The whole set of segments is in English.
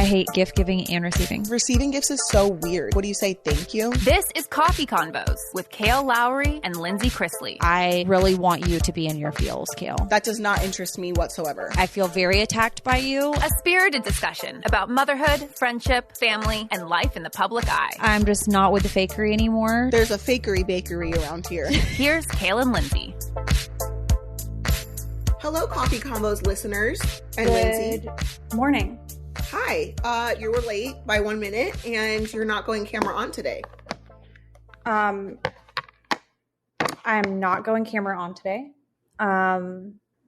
I hate gift giving and receiving. Receiving gifts is so weird. What do you say, thank you? This is Coffee Convos with Kail Lowry and Lindsie Chrisley. I really want you to be in your feels, Kail. That does not interest me whatsoever. I feel very attacked by you. A spirited discussion about motherhood, friendship, family, and life in the public eye. I'm just not with the fakery anymore. There's a fakery bakery around here. Here's Kail and Lindsie. Hello, Coffee Combos listeners and Lindsie. Good morning. Hi. You were late by 1 minute and you're not going camera on today. I'm not going camera on today. I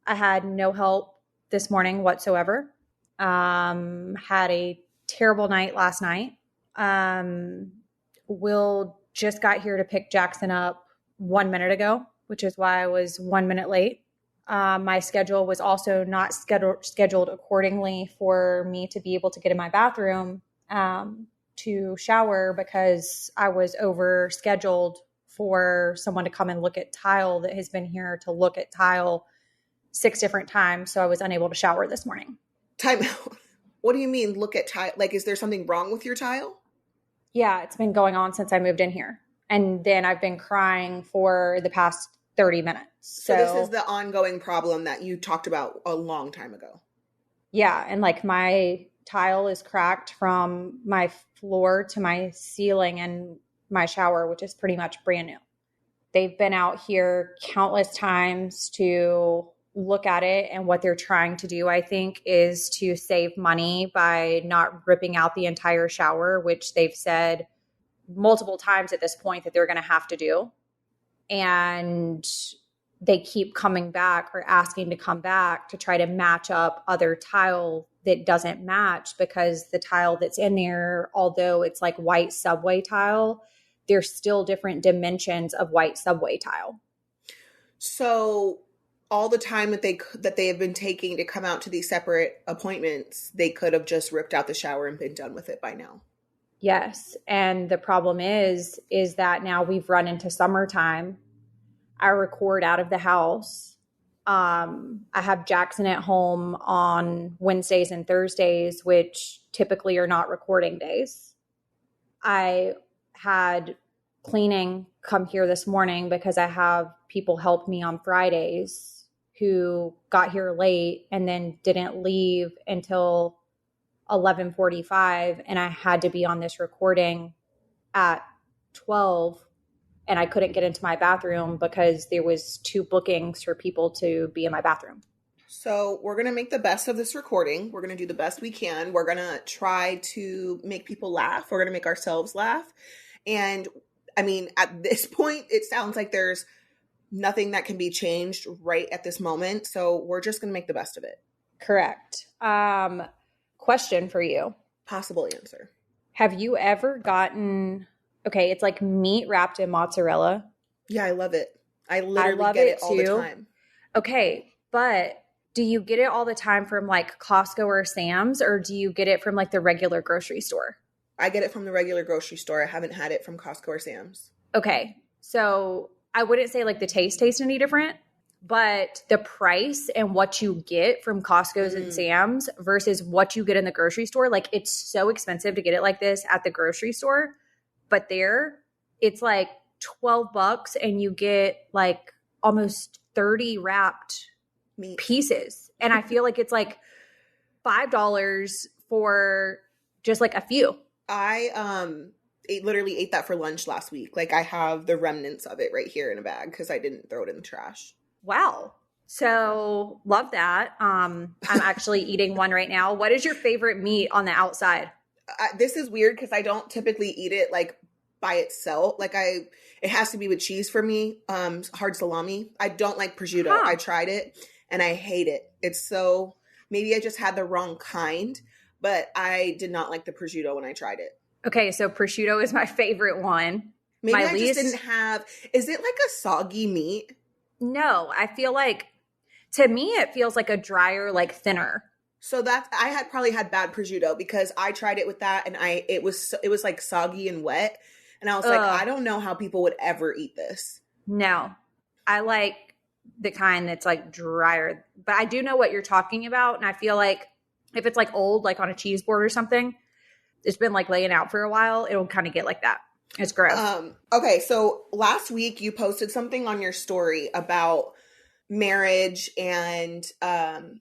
had no help this morning whatsoever. Had a terrible night last night. Will just got here to pick Jackson up 1 minute ago, which is why I was 1 minute late. My schedule was also not scheduled accordingly for me to be able to get in my bathroom to shower because I was over scheduled for someone to come and look at tile that has been here to look at tile 6 different times. So I was unable to shower this morning. Time out. What do you mean look at tile? Like, is there something wrong with your tile? Yeah, it's been going on since I moved in here. And then I've been crying for the past 30 minutes. So this is the ongoing problem that you talked about a long time ago. Yeah. And like my tile is cracked from my floor to my ceiling and my shower, which is pretty much brand new. They've been out here countless times to look at it. And what they're trying to do, I think, is to save money by not ripping out the entire shower, which they've said multiple times at this point that they're going to have to do. And they keep coming back or asking to come back to try to match up other tile that doesn't match, because the tile that's in there, although it's like white subway tile, there's still different dimensions of white subway tile. So all the time that they have been taking to come out to these separate appointments, they could have just ripped out the shower and been done with it by now. Yes. And the problem is that now we've run into summertime. I record out of the house. I have Jackson at home on Wednesdays and Thursdays, which typically are not recording days. I had cleaning come here this morning because I have people help me on Fridays who got here late and then didn't leave until 11:45, and I had to be on this recording at 12, and I couldn't get into my bathroom because there was 2 bookings for people to be in my bathroom. So we're going to make the best of this recording. We're going to do the best we can. We're going to try to make people laugh. We're going to make ourselves laugh. And I mean, at this point, it sounds like there's nothing that can be changed right at this moment. So we're just going to make the best of it. Correct. Question for you. Possible answer. Have you ever gotten, okay, it's like meat wrapped in mozzarella. Yeah, I love it. I literally get it all the time. Okay, but do you get it all the time from like Costco or Sam's, or do you get it from like the regular grocery store? I get it from the regular grocery store. I haven't had it from Costco or Sam's. Okay, so I wouldn't say like the taste any different, but the price and what you get from Costco's and Sam's versus what you get in the grocery store, like it's so expensive to get it like this at the grocery store. But there, it's like $12 and you get like almost 30 wrapped meat pieces. And I feel like it's like $5 for just like a few. I literally ate that for lunch last week. Like I have the remnants of it right here in a bag because I didn't throw it in the trash. Wow. So love that. I'm actually eating one right now. What is your favorite meat on the outside? This is weird because I don't typically eat it like by itself. Like it has to be with cheese for me. Hard salami. I don't like prosciutto. Huh. I tried it and I hate it. It's so, maybe I just had the wrong kind, but I did not like the prosciutto when I tried it. Okay. So prosciutto is my favorite one. Maybe I just didn't have, is it like a soggy meat? No, I feel like, to me, it feels like a drier, like thinner. So I had probably had bad prosciutto because I tried it with that and it was like soggy and wet. And I was like, I don't know how people would ever eat this. No, I like the kind that's like drier, but I do know what you're talking about. And I feel like If it's like old, like on a cheese board or something, it's been like laying out for a while, it'll kind of get like that. It's gross. Okay, so last week you posted something on your story about marriage and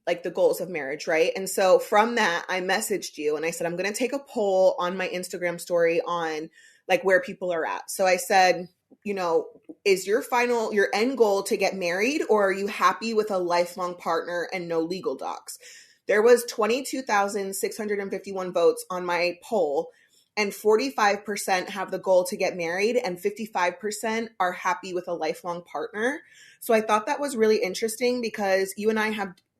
like the goals of marriage, right? And so from that, I messaged you and I said, I'm going to take a poll on my Instagram story on like where people are at. So I said, you know, is your end goal to get married, or are you happy with a lifelong partner and no legal docs? There was 22,651 votes on my poll, and 45% have the goal to get married and 55% are happy with a lifelong partner. So I thought that was really interesting because you and I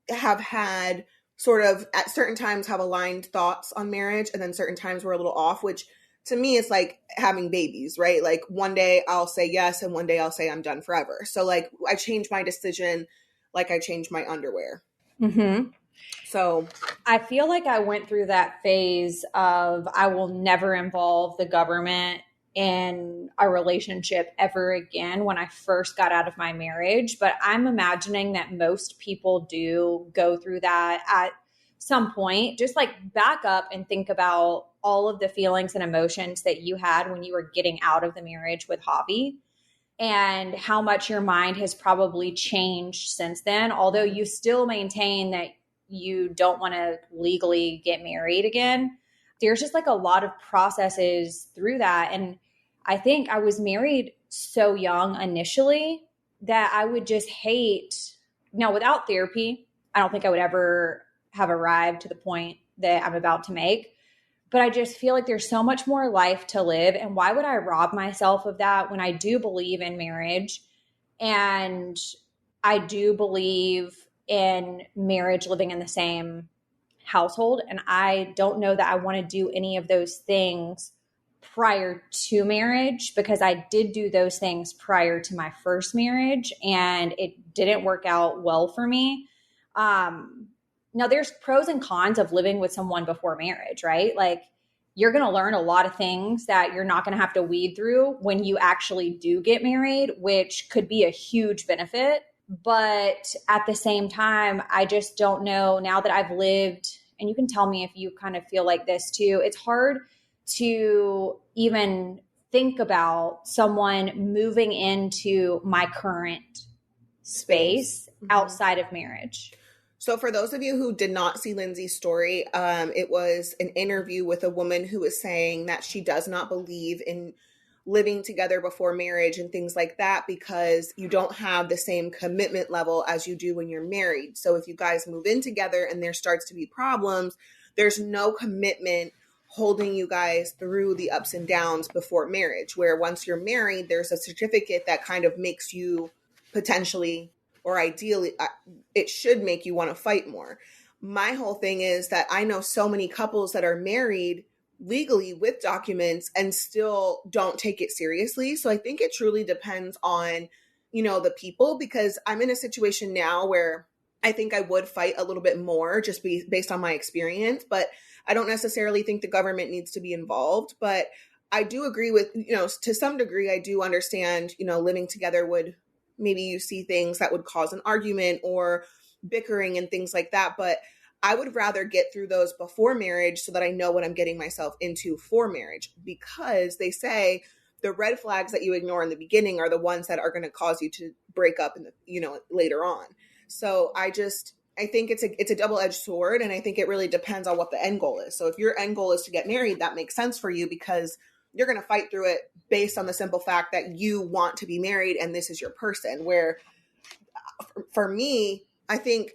have had sort of at certain times have aligned thoughts on marriage, and then certain times we're a little off, which to me it's like having babies, right? Like one day I'll say yes and one day I'll say I'm done forever. So like I changed my decision like I changed my underwear. Mm-hmm. So I feel like I went through that phase of I will never involve the government in a relationship ever again when I first got out of my marriage. But I'm imagining that most people do go through that at some point. Just like back up and think about all of the feelings and emotions that you had when you were getting out of the marriage with Javi, and how much your mind has probably changed since then, although you still maintain that you don't want to legally get married again. There's just like a lot of processes through that. And I think I was married so young initially that I would just hate, now without therapy, I don't think I would ever have arrived to the point that I'm about to make. But I just feel like there's so much more life to live. And why would I rob myself of that when I do believe in marriage? And I do believe in marriage, living in the same household. And I don't know that I want to do any of those things prior to marriage, because I did do those things prior to my first marriage and it didn't work out well for me. Now there's pros and cons of living with someone before marriage, right? Like you're going to learn a lot of things that you're not going to have to weed through when you actually do get married, which could be a huge benefit. But at the same time, I just don't know, now that I've lived, and you can tell me if you kind of feel like this too, it's hard to even think about someone moving into my current space outside of marriage. So for those of you who did not see Lindsay's story, it was an interview with a woman who was saying that she does not believe in living together before marriage and things like that because you don't have the same commitment level as you do when you're married. So if you guys move in together and there starts to be problems, there's no commitment holding you guys through the ups and downs before marriage, where once you're married, there's a certificate that kind of makes you potentially, or ideally, it should make you want to fight more. My whole thing is that I know so many couples that are married legally with documents and still don't take it seriously. So I think it truly depends on, the people, because I'm in a situation now where I think I would fight a little bit more just based on my experience, but I don't necessarily think the government needs to be involved. But I do agree with, to some degree, I do understand, living together would, maybe you see things that would cause an argument or bickering and things like that. But I would rather get through those before marriage so that I know what I'm getting myself into for marriage, because they say the red flags that you ignore in the beginning are the ones that are going to cause you to break up in the, later on. So I think it's a double-edged sword. And I think it really depends on what the end goal is. So if your end goal is to get married, that makes sense for you because you're going to fight through it based on the simple fact that you want to be married and this is your person. Where for me, I think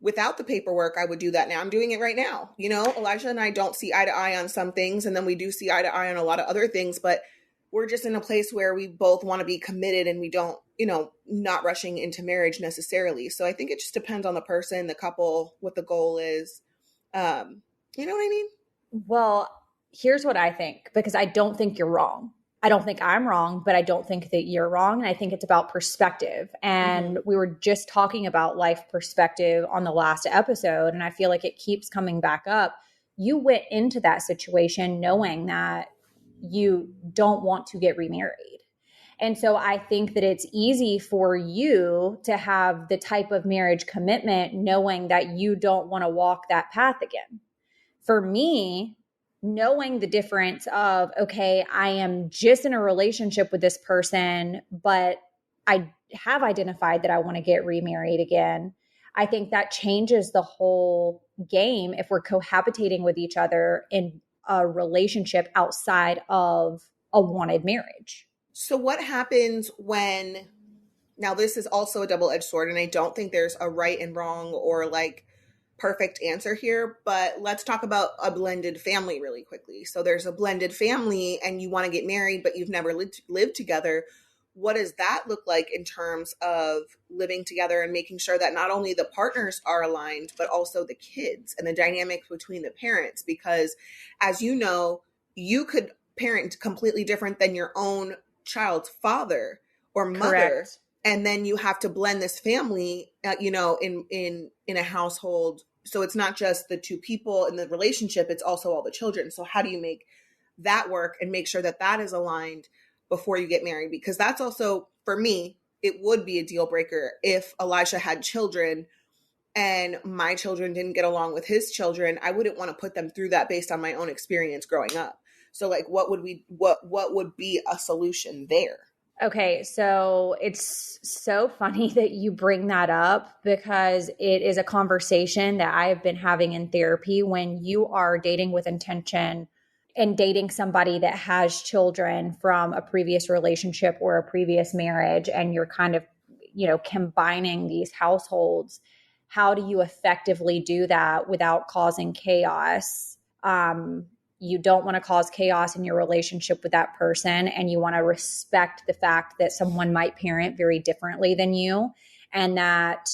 without the paperwork, I would do that now. I'm doing it right now. Elijah and I don't see eye to eye on some things, and then we do see eye to eye on a lot of other things, but we're just in a place where we both want to be committed and we don't, not rushing into marriage necessarily. So I think it just depends on the person, the couple, what the goal is. You know what I mean? Well, here's what I think, because I don't think you're wrong. I don't think I'm wrong, but I don't think that you're wrong. And I think it's about perspective. And we were just talking about life perspective on the last episode. And I feel like it keeps coming back up. You went into that situation knowing that you don't want to get remarried. And so I think that it's easy for you to have the type of marriage commitment knowing that you don't want to walk that path again. For me, knowing the difference of, okay, I am just in a relationship with this person, but I have identified that I want to get remarried again. I think that changes the whole game if we're cohabitating with each other in a relationship outside of a wanted marriage. So what happens when, now this is also a double-edged sword, and I don't think there's a right and wrong or like perfect answer here, but let's talk about a blended family really quickly. So there's a blended family and you want to get married, but you've never lived together. What does that look like in terms of living together and making sure that not only the partners are aligned, but also the kids and the dynamics between the parents? Because as you know, you could parent completely different than your own child's father or mother. Correct. And then you have to blend this family, in a household. So it's not just the two people in the relationship, it's also all the children. So how do you make that work and make sure that that is aligned before you get married? Because that's also, for me, it would be a deal breaker if Elisha had children and my children didn't get along with his children. I wouldn't want to put them through that based on my own experience growing up. So like, what would be a solution there? Okay, so it's so funny that you bring that up because it is a conversation that I have been having in therapy. When you are dating with intention and dating somebody that has children from a previous relationship or a previous marriage, and you're kind of, combining these households, how do you effectively do that without causing chaos? You don't want to cause chaos in your relationship with that person, and you want to respect the fact that someone might parent very differently than you and that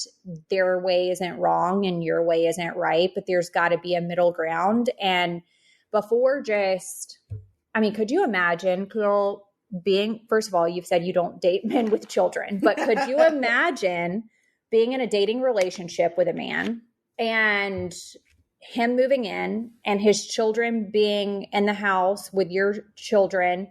their way isn't wrong and your way isn't right, but there's got to be a middle ground. And before could you imagine, Kail, first of all, you've said you don't date men with children, but could you imagine being in a dating relationship with a man and him moving in and his children being in the house with your children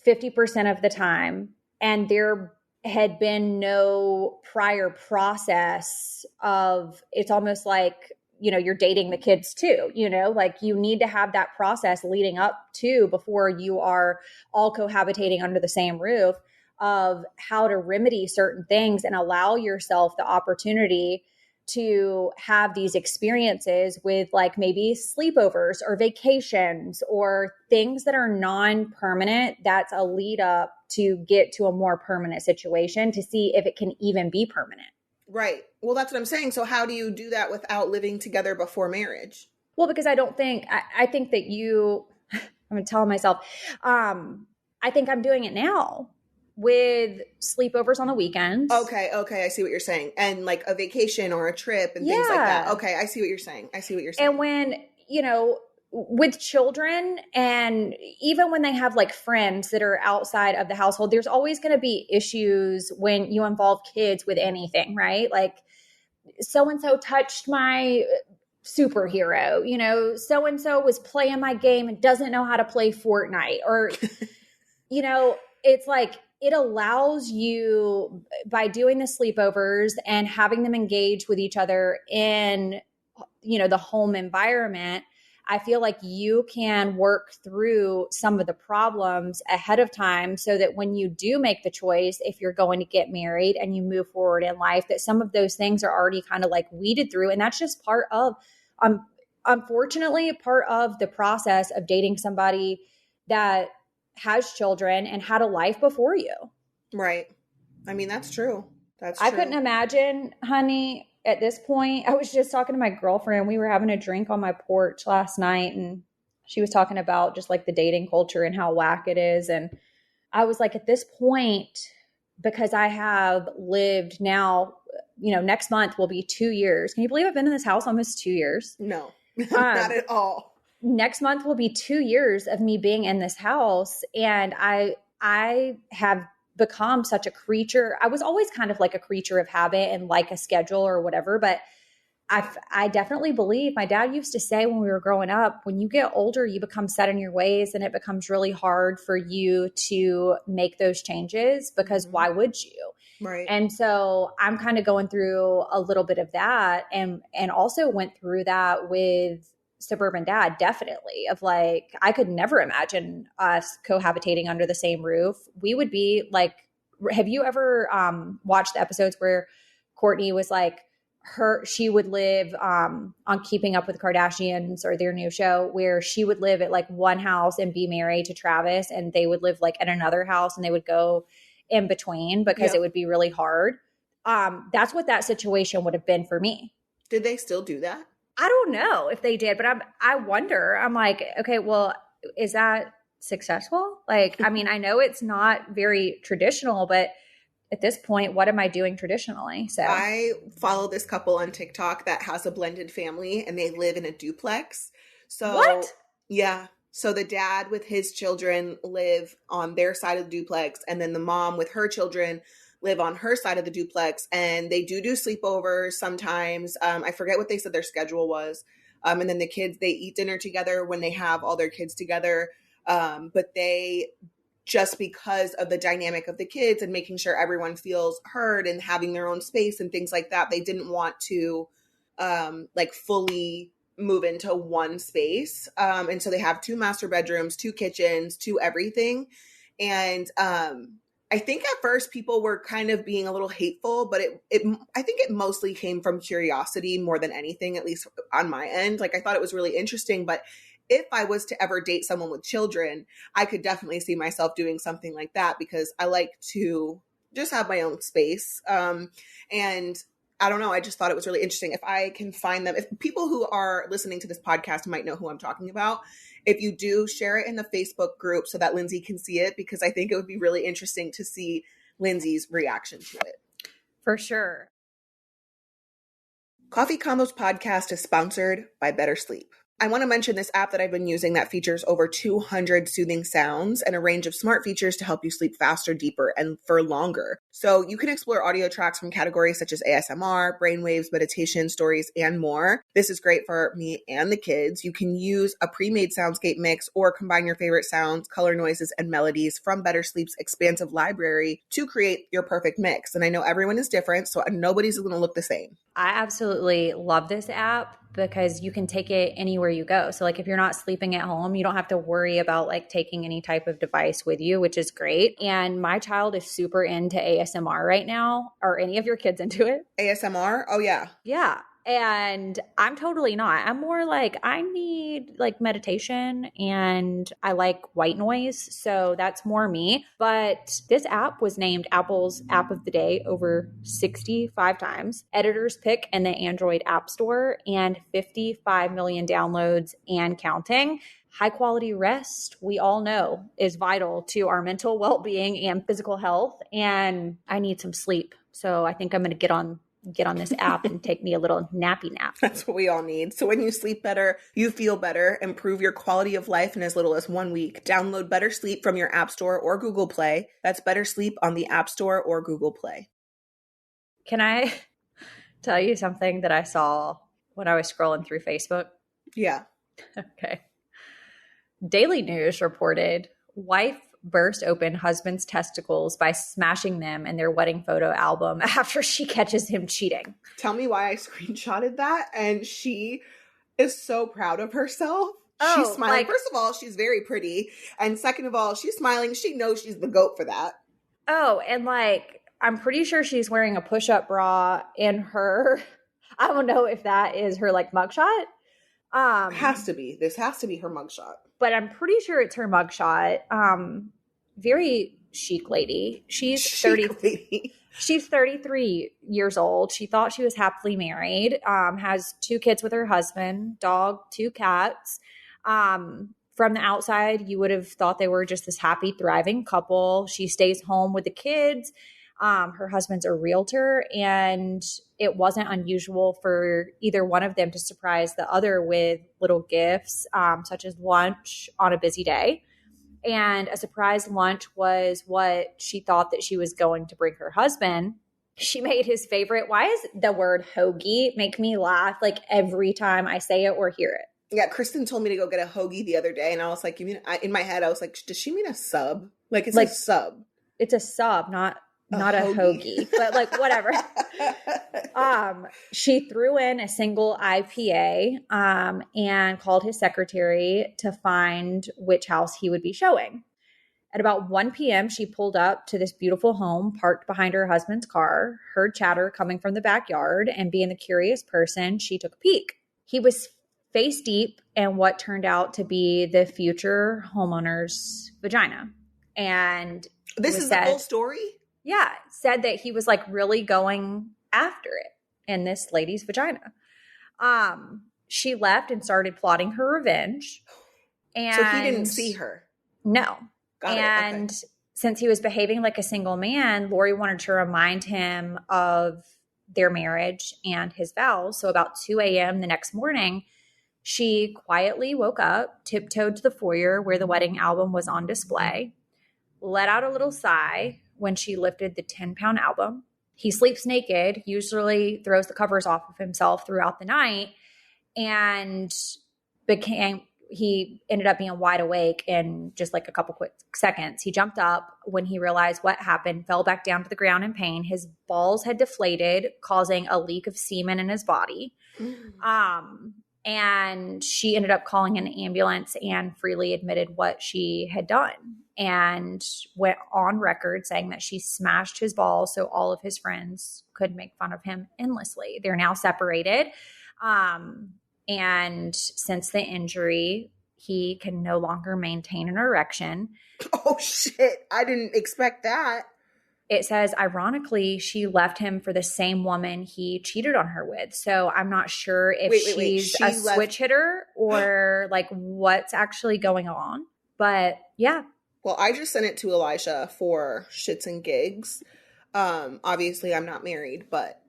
50% of the time, and there had been no prior process of, it's almost like, you're dating the kids too, like you need to have that process leading up to before you are all cohabitating under the same roof of how to remedy certain things and allow yourself the opportunity to have these experiences with like maybe sleepovers or vacations or things that are non-permanent. That's a lead up to get to a more permanent situation to see if it can even be permanent. Right. Well, that's what I'm saying. So how do you do that without living together before marriage? Well, because I think that I'm telling myself, I think I'm doing it now with sleepovers on the weekends. Okay. I see what you're saying. And like a vacation or a trip and things like that. Okay. I see what you're saying. And when, with children, and even when they have like friends that are outside of the household, there's always going to be issues when you involve kids with anything, right? Like so-and-so touched my superhero, so-and-so was playing my game and doesn't know how to play Fortnite, or, it's like, it allows you, by doing the sleepovers and having them engage with each other in, the home environment, I feel like you can work through some of the problems ahead of time so that when you do make the choice, if you're going to get married and you move forward in life, that some of those things are already kind of like weeded through. And that's just part of, unfortunately, part of the process of dating somebody that has children and had a life before you. Right. I mean, that's true. I couldn't imagine, honey, at this point. I was just talking to my girlfriend. We were having a drink on my porch last night, and she was talking about just like the dating culture and how whack it is. And I was like, at this point, because I have lived now, next month will be 2 years. Can you believe I've been in this house almost 2 years? No, not at all. Next month will be 2 years of me being in this house. And I have become such a creature. I was always kind of like a creature of habit and like a schedule or whatever, but I definitely believe my dad used to say when we were growing up, when you get older, you become set in your ways and it becomes really hard for you to make those changes because why would you? Right. And so I'm kind of going through a little bit of that and also went through that with suburban dad, definitely, of like, I could never imagine us cohabitating under the same roof. We would be like, have you ever watched the episodes where Courtney was like, she would live on Keeping Up with the Kardashians or their new show where she would live at like one house and be married to Travis and they would live like at another house and they would go in between because it would be really hard. That's what that situation would have been for me. Did they still do that? I don't know if they did, but I wonder. I'm like, okay, well, is that successful? Like, I mean, I know it's not very traditional, but at this point, what am I doing traditionally? So I follow this couple on TikTok that has a blended family and they live in a duplex. So what? Yeah. So the dad with his children live on their side of the duplex and then the mom with her children live on her side of the duplex and they do sleepovers sometimes. I forget what they said their schedule was. And then the kids, they eat dinner together when they have all their kids together. But they just because of the dynamic of the kids and making sure everyone feels heard and having their own space and things like that, they didn't want to like fully move into one space. And so they have 2 master bedrooms, 2 kitchens, 2 everything. And I think at first people were kind of being a little hateful, but I think it mostly came from curiosity more than anything, at least on my end. Like I thought it was really interesting, but if I was to ever date someone with children, I could definitely see myself doing something like that because I like to just have my own space. And I don't know, I just thought it was really interesting. If I can find them, if people who are listening to this podcast might know who I'm talking about, if you do, share it in the Facebook group so that Lindsie can see it because I think it would be really interesting to see Lindsie's reaction to it. For sure. Coffee Combos Podcast is sponsored by Better Sleep. I want to mention this app that I've been using that features over 200 soothing sounds and a range of smart features to help you sleep faster, deeper, and for longer. So you can explore audio tracks from categories such as ASMR, brainwaves, meditation, stories, and more. This is great for me and the kids. You can use a pre-made soundscape mix or combine your favorite sounds, color noises, and melodies from Better Sleep's expansive library to create your perfect mix. And I know everyone is different, so nobody's going to look the same. I absolutely love this app because you can take it anywhere you go. So like if you're not sleeping at home, you don't have to worry about like taking any type of device with you, which is great. And my child is super into ASMR right now. Are any of your kids into it? ASMR? Oh yeah. Yeah. And I'm totally not. I'm more like, I need like meditation and I like white noise. So that's more me. But this app was named Apple's App of the Day over 65 times. Editor's pick in the Android App Store and 55 million downloads and counting. High quality rest, we all know, is vital to our mental well-being and physical health. And I need some sleep. So I think I'm going to get on this app and take me a little nappy nap. That's what we all need. So when you sleep better, you feel better, improve your quality of life in as little as 1 week. Download Better Sleep from your App Store or Google Play. That's Better Sleep on the App Store or Google Play. Can I tell you something that I saw when I was scrolling through Facebook? Yeah. Okay. Daily News reported wife burst open husband's testicles by smashing them in their wedding photo album after she catches him cheating. Tell me why I screenshotted that. And she is so proud of herself. Oh, she's smiling. First of all, she's very pretty. And second of all, she's smiling. She knows she's the GOAT for that. Oh, and like, I'm pretty sure she's wearing a push-up bra in her, I don't know if that is her like mugshot. Has to be. This has to be her mugshot. But I'm pretty sure it's her mugshot. Very chic lady. She's 33 years old. She thought she was happily married, has 2 kids with her husband, dog, 2 cats. From the outside, you would have thought they were just this happy, thriving couple. She stays home with the kids. Her husband's a realtor, and it wasn't unusual for either one of them to surprise the other with little gifts, such as lunch on a busy day. And a surprise lunch was what she thought that she was going to bring her husband. She made his favorite. Why is the word hoagie make me laugh like every time I say it or hear it? Yeah, Kristen told me to go get a hoagie the other day, and I was like, in my head, I was like, does she mean a sub? Like, it's like a sub. It's a sub, not a hoagie, but like whatever. She threw in a single IPA and called his secretary to find which house he would be showing. At about 1 p.m., she pulled up to this beautiful home parked behind her husband's car, heard chatter coming from the backyard, and being the curious person, she took a peek. He was face deep in what turned out to be the future homeowner's vagina. And this is the whole story? Yeah. Said that he was like really going after it in this lady's vagina. She left and started plotting her revenge. And so he didn't see her? No. Got it. And okay. Since he was behaving like a single man, Lori wanted to remind him of their marriage and his vows. So about 2 a.m. the next morning, she quietly woke up, tiptoed to the foyer where the wedding album was on display, let out a little sigh when she lifted the 10-pound album. He sleeps naked, usually throws the covers off of himself throughout the night, and he ended up being wide awake in just like a couple quick seconds. He jumped up when he realized what happened, fell back down to the ground in pain. His balls had deflated, causing a leak of semen in his body. And she ended up calling an ambulance and freely admitted what she had done and went on record saying that she smashed his balls so all of his friends could make fun of him endlessly. They're now separated. And since the injury, he can no longer maintain an erection. Oh, shit. I didn't expect that. It says, ironically, she left him for the same woman he cheated on her with. So I'm not sure if she's a switch hitter or like what's actually going on. But yeah. Well, I just sent it to Elijah for shits and gigs. Obviously, I'm not married, but,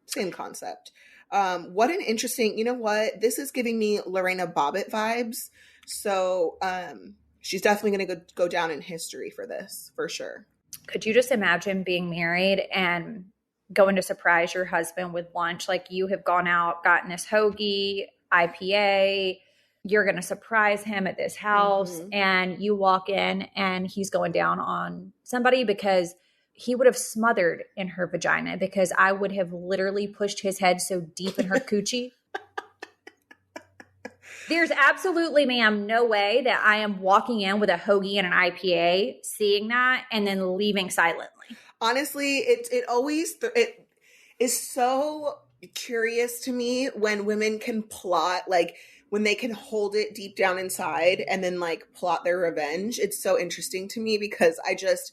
same concept. What an interesting, you know what? This is giving me Lorena Bobbitt vibes. So she's definitely going to go down in history for this, for sure. Could you just imagine being married and going to surprise your husband with lunch? Like you have gone out, gotten this hoagie, IPA, you're going to surprise him at this house, and you walk in and he's going down on somebody because he would have smothered in her vagina because I would have literally pushed his head so deep in her coochie. There's absolutely, ma'am, no way that I am walking in with a hoagie and an IPA, seeing that, and then leaving silently. Honestly, it is so curious to me when women can plot, like when they can hold it deep down inside and then like plot their revenge. It's so interesting to me because I just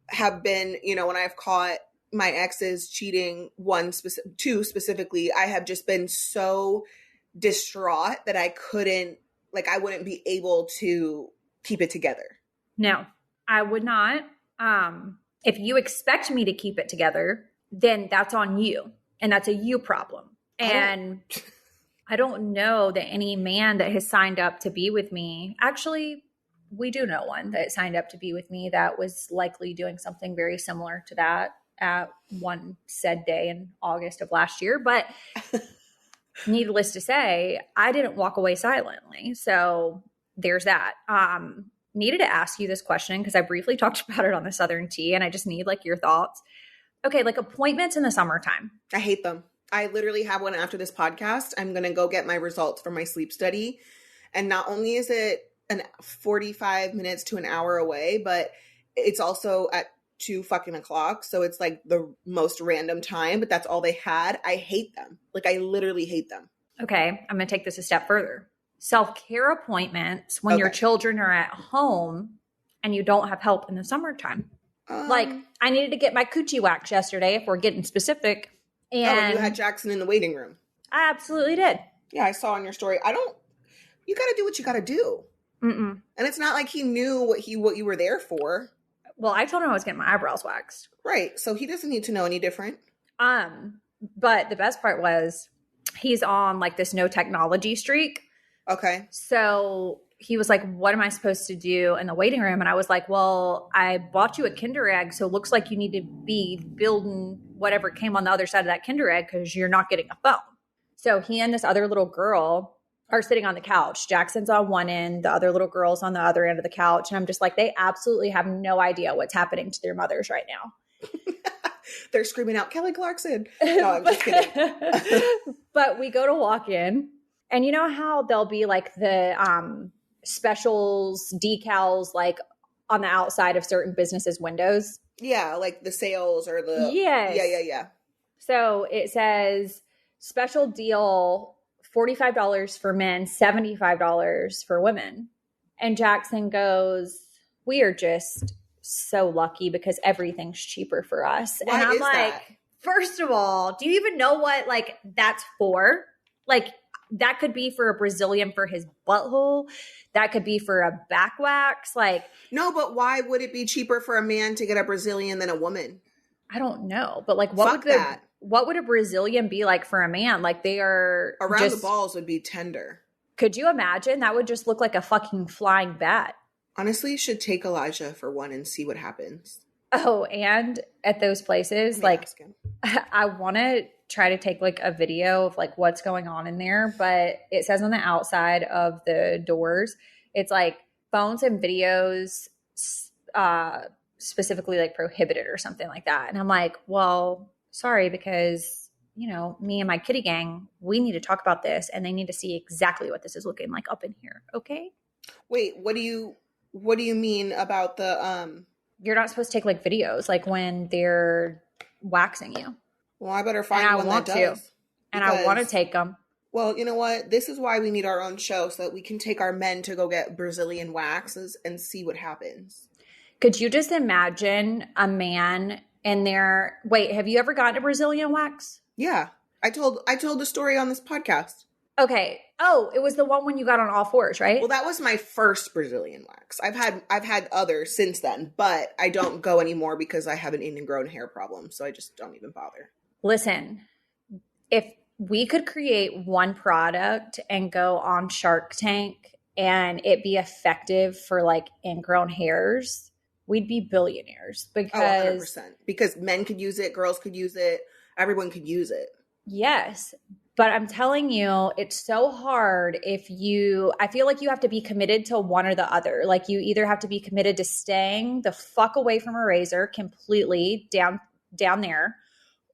have been, when I've caught my exes cheating, two specifically, I have just been so distraught that I wouldn't be able to keep it together. No, I would not. If you expect me to keep it together, then that's on you. And that's a you problem. And I don't know that any man that has signed up to be with me, actually, we do know one that signed up to be with me that was likely doing something very similar to that at one said day in August of last year. But needless to say, I didn't walk away silently. So there's that. Needed to ask you this question because I briefly talked about it on the Southern Tea and I just need like your thoughts. Okay, like appointments in the summertime. I hate them. I literally have one after this podcast. I'm going to go get my results from my sleep study. And not only is it 45 minutes to an hour away, but it's also at 2 fucking o'clock. So it's like the most random time, but that's all they had. I hate them. Like I literally hate them. Okay. I'm going to take this a step further. Self-care appointments when your children are at home and you don't have help in the summertime. Like I needed to get my coochie waxed yesterday if we're getting specific. And you had Jackson in the waiting room. I absolutely did. Yeah, I saw on your story. You got to do what you got to do. Mm-mm. And it's not like he knew what you were there for. Well, I told him I was getting my eyebrows waxed. Right. So he doesn't need to know any different. But the best part was he's on like this no technology streak. Okay. So he was like, what am I supposed to do in the waiting room? And I was like, well, I bought you a Kinder Egg, so it looks like you need to be building whatever came on the other side of that Kinder Egg because you're not getting a phone. So he and this other little girl are sitting on the couch. Jackson's on one end, the other little girl's on the other end of the couch. And I'm just like, they absolutely have no idea what's happening to their mothers right now. They're screaming out, Kelly Clarkson. No, I'm just kidding. But we go to walk in, and you know how there'll be like the specials decals like on the outside of certain businesses' windows? Yeah, like the sales or the... Yes. Yeah. So it says special deal, $45 for men, $75 for women. And Jackson goes, we are just so lucky because everything's cheaper for us. Why and I'm is like, that? First of all, do you even know what like that's for? Like that could be for a Brazilian for his butthole. That could be for a back wax. Like, no, but why would it be cheaper for a man to get a Brazilian than a woman? I don't know. But like, what would a Brazilian be like for a man? Like they are around the balls would be tender. Could you imagine? That would just look like a fucking flying bat. Honestly, you should take Elijah for one and see what happens. Oh, and at those places, like I want to try to take like a video of like what's going on in there, but it says on the outside of the doors, it's like phones and videos specifically like prohibited or something like that. And I'm like, well, sorry, because you know, me and my kitty gang, we need to talk about this and they need to see exactly what this is looking like up in here. Okay. Wait, what do you mean about the You're not supposed to take like videos like when they're waxing you. Well, I better find one that does. And I want to take them. Well, you know what? This is why we need our own show so that we can take our men to go get Brazilian waxes and see what happens. Could you just imagine a man in there? Wait, have you ever gotten a Brazilian wax? Yeah. I told the story on this podcast. Okay. Oh, it was the one when you got on all fours, right? Well, that was my first Brazilian wax. I've had others since then, but I don't go anymore because I have an ingrown hair problem, so I just don't even bother. Listen, if we could create one product and go on Shark Tank and it be effective for like ingrown hairs, we'd be billionaires because 100%. Because men could use it, girls could use it, everyone could use it. Yes. But I'm telling you, it's so hard I feel like you have to be committed to one or the other. Like you either have to be committed to staying the fuck away from a razor completely down there,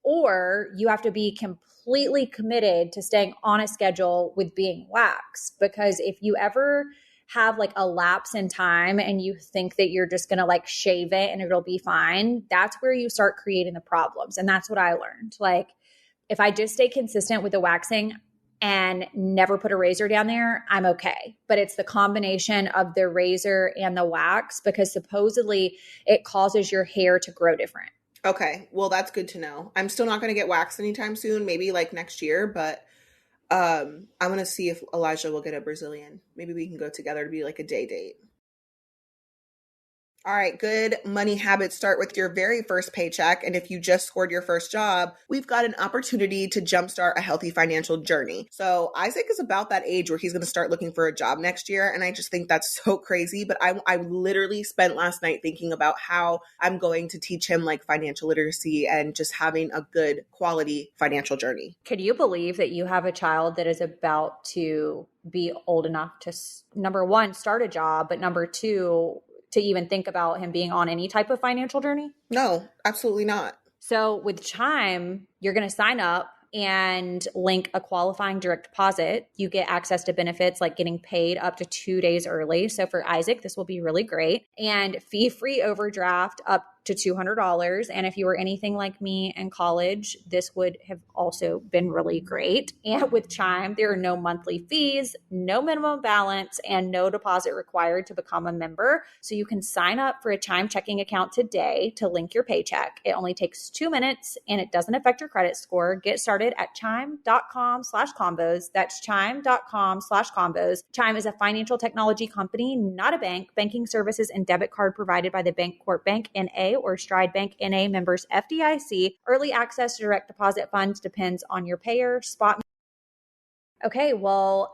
or you have to be completely committed to staying on a schedule with being waxed. Because if you ever have like a lapse in time and you think that you're just going to like shave it and it'll be fine, that's where you start creating the problems. And that's what I learned. Like, if I just stay consistent with the waxing and never put a razor down there, I'm okay. But it's the combination of the razor and the wax because supposedly it causes your hair to grow different. Okay. Well, that's good to know. I'm still not going to get waxed anytime soon, maybe like next year, but I'm going to see if Elijah will get a Brazilian. Maybe we can go together to be like a day date. All right, good money habits start with your very first paycheck. And if you just scored your first job, we've got an opportunity to jumpstart a healthy financial journey. So Isaac is about that age where he's going to start looking for a job next year. And I just think that's so crazy. But I literally spent last night thinking about how I'm going to teach him like financial literacy and just having a good quality financial journey. Could you believe that you have a child that is about to be old enough to, number one, start a job, but number two, to even think about him being on any type of financial journey? No, absolutely not. So with Chime, you're going to sign up and link a qualifying direct deposit. You get access to benefits like getting paid up to 2 days early. So for Isaac, this will be really great. And fee-free overdraft up to $200. And if you were anything like me in college, this would have also been really great. And with Chime, there are no monthly fees, no minimum balance, and no deposit required to become a member. So you can sign up for a Chime checking account today to link your paycheck. It only takes 2 minutes and it doesn't affect your credit score. Get started at chime.com/combos. That's chime.com/combos. Chime is a financial technology company, not a bank. Banking services and debit card provided by the Bancorp Bank N.A. or Stride Bank N.A. members FDIC. Early access to direct deposit funds depends on your payer. Spot. Okay, well,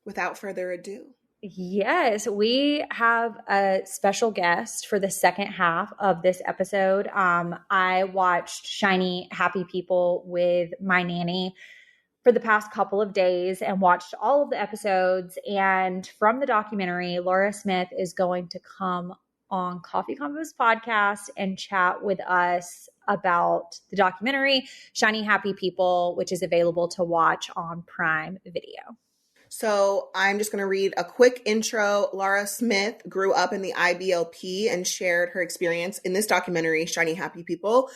without further ado, Yes, we have a special guest for the second half of this episode. I watched Shiny Happy People with my nanny for the past couple of days and watched all of the episodes. And from the documentary, Lara Smith is going to come on Coffee Combos podcast and chat with us about the documentary Shiny Happy People, which is available to watch on Prime Video. So I'm just going to read a quick intro. Lara Smith grew up in the IBLP and shared her experience in this documentary, Shiny Happy People,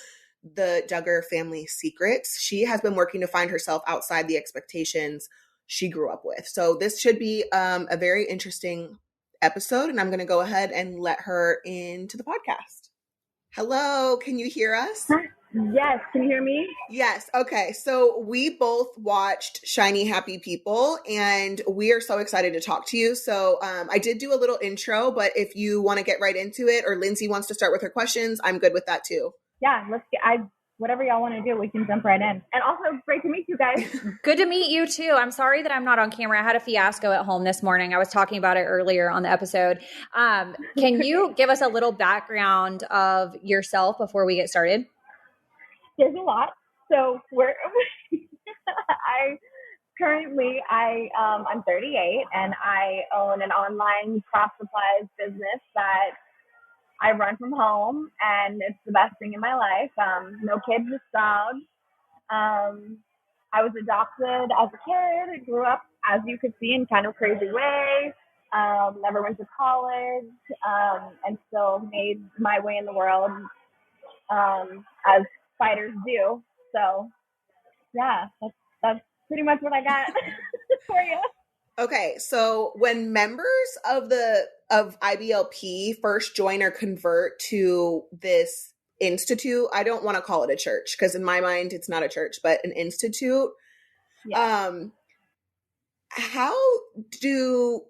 the Duggar Family Secrets. She has been working to find herself outside the expectations she grew up with. So this should be a very interesting episode, and I'm going to go ahead and let her into the podcast. Hello, can you hear us? Yes, can you hear me? Yes. Okay. So we both watched Shiny Happy People and we are so excited to talk to you. So I did do a little intro, but if you want to get right into it or Lindsie wants to start with her questions, I'm good with that too. Yeah, whatever y'all want to do, we can jump right in. And also, great to meet you guys. Good to meet you too. I'm sorry that I'm not on camera. I had a fiasco at home this morning. I was talking about it earlier on the episode. Can you give us a little background of yourself before we get started? There's a lot. So I'm 38 and I own an online craft supplies business that I run from home, and it's the best thing in my life. No kids, just dogs. I was adopted as a kid, grew up, as you could see, in kind of crazy way. Never went to college, and still made my way in the world, as spiders do. So yeah, that's pretty much what I got for you. Okay, so when members of IBLP first join or convert to this institute, I don't want to call it a church because in my mind it's not a church, but an institute. Yeah. How do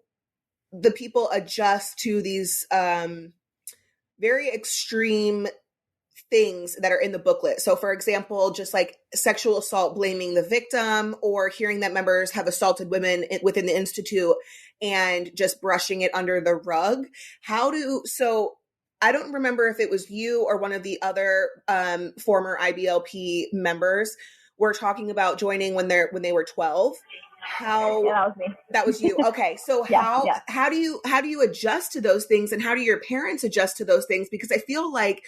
the people adjust to these very extreme things that are in the booklet? So for example, just like sexual assault, blaming the victim, or hearing that members have assaulted women within the institute and just brushing it under the rug. So I don't remember if it was you or one of the other former IBLP members were talking about joining when they were 12. Yeah, that was me. That was you. Okay. So how do you adjust to those things, and how do your parents adjust to those things? Because I feel like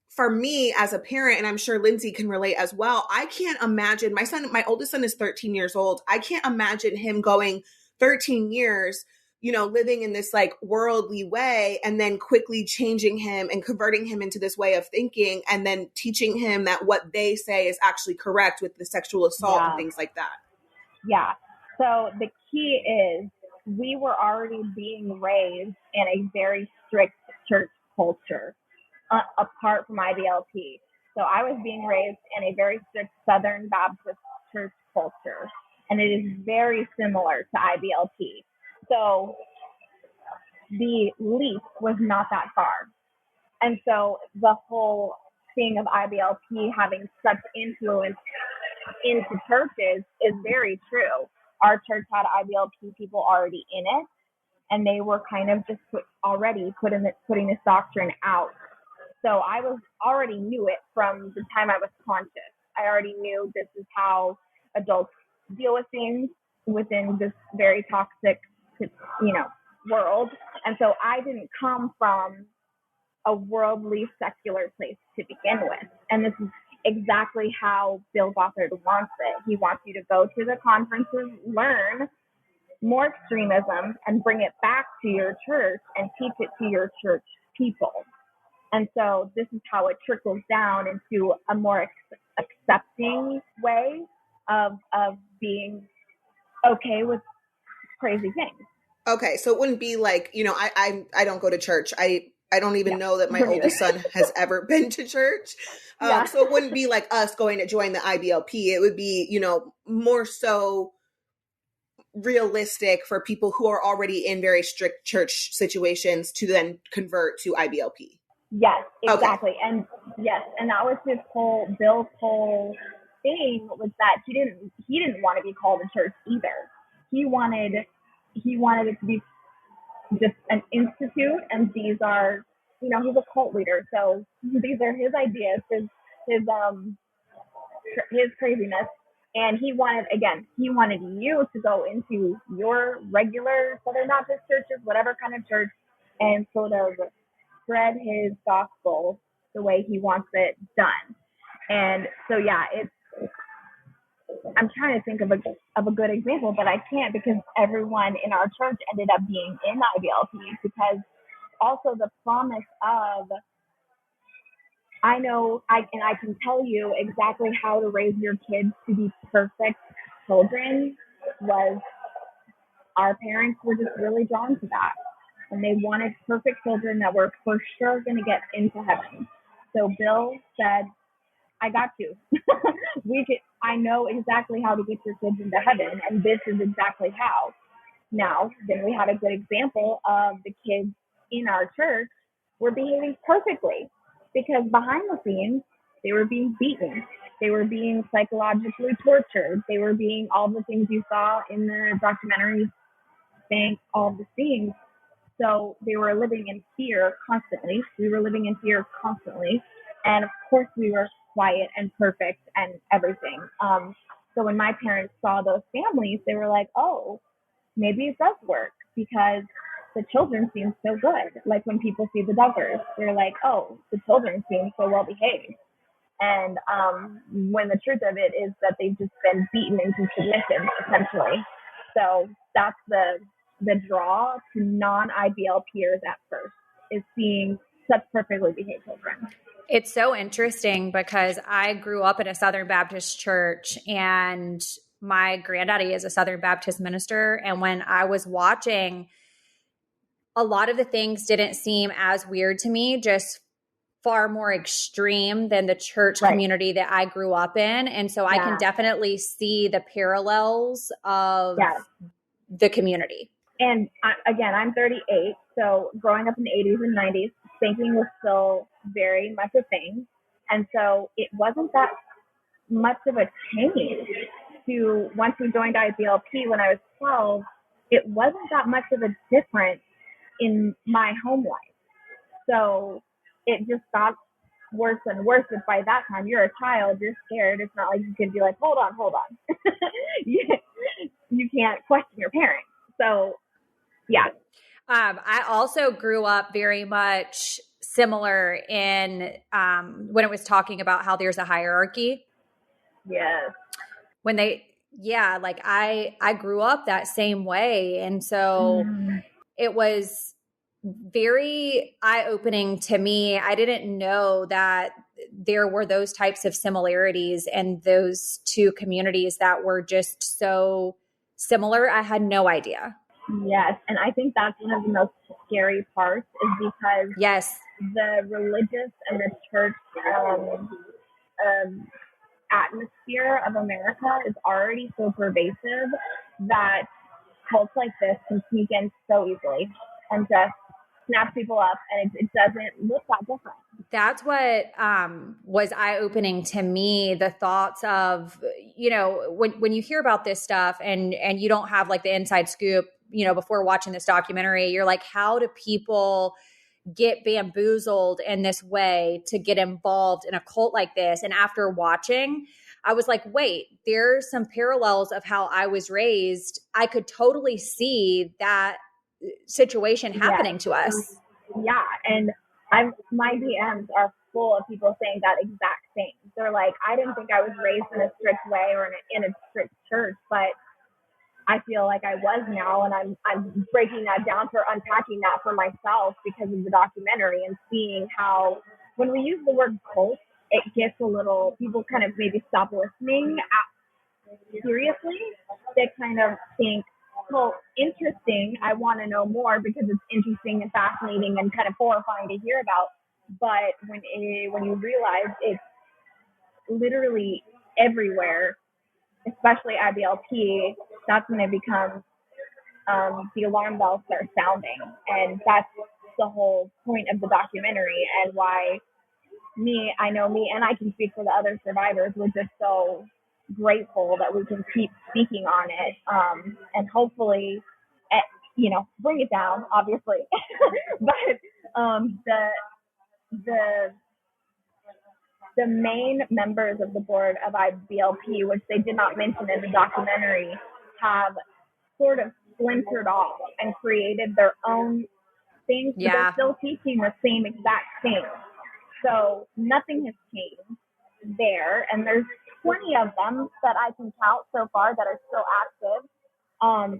for me as a parent, and I'm sure Lindsie can relate as well, I can't imagine my oldest son is 13 years old. I can't imagine him going 13 years, living in this like worldly way and then quickly changing him and converting him into this way of thinking and then teaching him that what they say is actually correct with the sexual assault and things like that. Yeah. So the key is we were already being raised in a very strict church culture. Apart from IBLP. So I was being raised in a very strict Southern Baptist church culture, and it is very similar to IBLP. So the leap was not that far. And so the whole thing of IBLP having such influence into churches is very true. Our church had IBLP people already in it, and they were kind of just putting this doctrine out. So I already knew it from the time I was conscious. I already knew this is how adults deal with things within this very toxic, world. And so I didn't come from a worldly, secular place to begin with. And this is exactly how Bill Gothard wants it. He wants you to go to the conferences, learn more extremism, and bring it back to your church and teach it to your church people. And so this is how it trickles down into a more accepting way of being okay with crazy things. Okay, so it wouldn't be like, I don't go to church. I don't even know that my oldest son has ever been to church. So it wouldn't be like us going to join the IBLP. It would be, more so realistic for people who are already in very strict church situations to then convert to IBLP. Yes, exactly. Okay. And that was Bill's whole thing, was that he didn't want to be called a church either. He wanted it to be just an institute, and these are, he's a cult leader, so these are his ideas, his craziness. And he wanted you to go into your regular Southern Baptist churches, whatever kind of church, and sort of spread his gospel the way he wants it done. And so, yeah, I'm trying to think of a good example, but I can't, because everyone in our church ended up being in IBLP, because also the promise of, I can tell you exactly how to raise your kids to be perfect children, was our parents were just really drawn to that. And they wanted perfect children that were for sure going to get into heaven. So Bill said, I got you. I know exactly how to get your kids into heaven, and this is exactly how. Now, then we had a good example of the kids in our church were behaving perfectly, because behind the scenes, they were being beaten. They were being psychologically tortured. They were being all the things you saw in the documentary, saying all the things. So they were living in fear constantly. We were living in fear constantly. And of course, we were quiet and perfect and everything. So when my parents saw those families, they were like, oh, maybe it does work, because the children seem so good. Like when people see the Duggars, they're like, oh, the children seem so well behaved. And when the truth of it is that they've just been beaten into submission, essentially. So that's the draw to non-IBLPers at first, is seeing such perfectly behaved children. It's so interesting, because I grew up in a Southern Baptist church, and my granddaddy is a Southern Baptist minister. And when I was watching, a lot of the things didn't seem as weird to me, just far more extreme than the church community that I grew up in. And so I can definitely see the parallels of the community. And I'm 38. So growing up in the 80s and 90s, spanking was still very much a thing. And so it wasn't that much of a change to, once we joined IBLP when I was 12, it wasn't that much of a difference in my home life. So it just got worse and worse. But by that time, you're a child, you're scared. It's not like you can be like, hold on. You can't question your parents. So, yeah. I also grew up very much similar in when it was talking about how there's a hierarchy. Yes. When I grew up that same way. And so it was very eye-opening to me. I didn't know that there were those types of similarities in those two communities that were just so similar. I had no idea. Yes, and I think that's one of the most scary parts, is because the religious and the church atmosphere of America is already so pervasive that cults like this can sneak in so easily and just snap people up, and it doesn't look that different. That's what was eye-opening to me, the thoughts of, when you hear about this stuff and you don't have like the inside scoop, before watching this documentary, you're like, how do people get bamboozled in this way to get involved in a cult like this? And after watching, I was like, wait, there's some parallels of how I was raised. I could totally see that situation happening to us. Yeah. And my DMs are full of people saying that exact thing. They're like, I didn't think I was raised in a strict way or in a strict church, but I feel like I was now, and I'm breaking that down, for unpacking that for myself because of the documentary, and seeing how when we use the word cult, it gets a little, people kind of maybe stop listening seriously. They kind of think, well, interesting, I want to know more because it's interesting and fascinating and kind of horrifying to hear about. But when you realize it's literally everywhere, especially IBLP, that's when it becomes the alarm bells start sounding. And that's the whole point of the documentary, and why I know me, and I can speak for the other survivors, we're just so grateful that we can keep speaking on it. And hopefully, bring it down, obviously. But the main members of the board of IBLP, which they did not mention in the documentary, have sort of splintered off and created their own things, but they're still teaching the same exact thing. So nothing has changed there. And there's 20 of them that I can count so far that are still active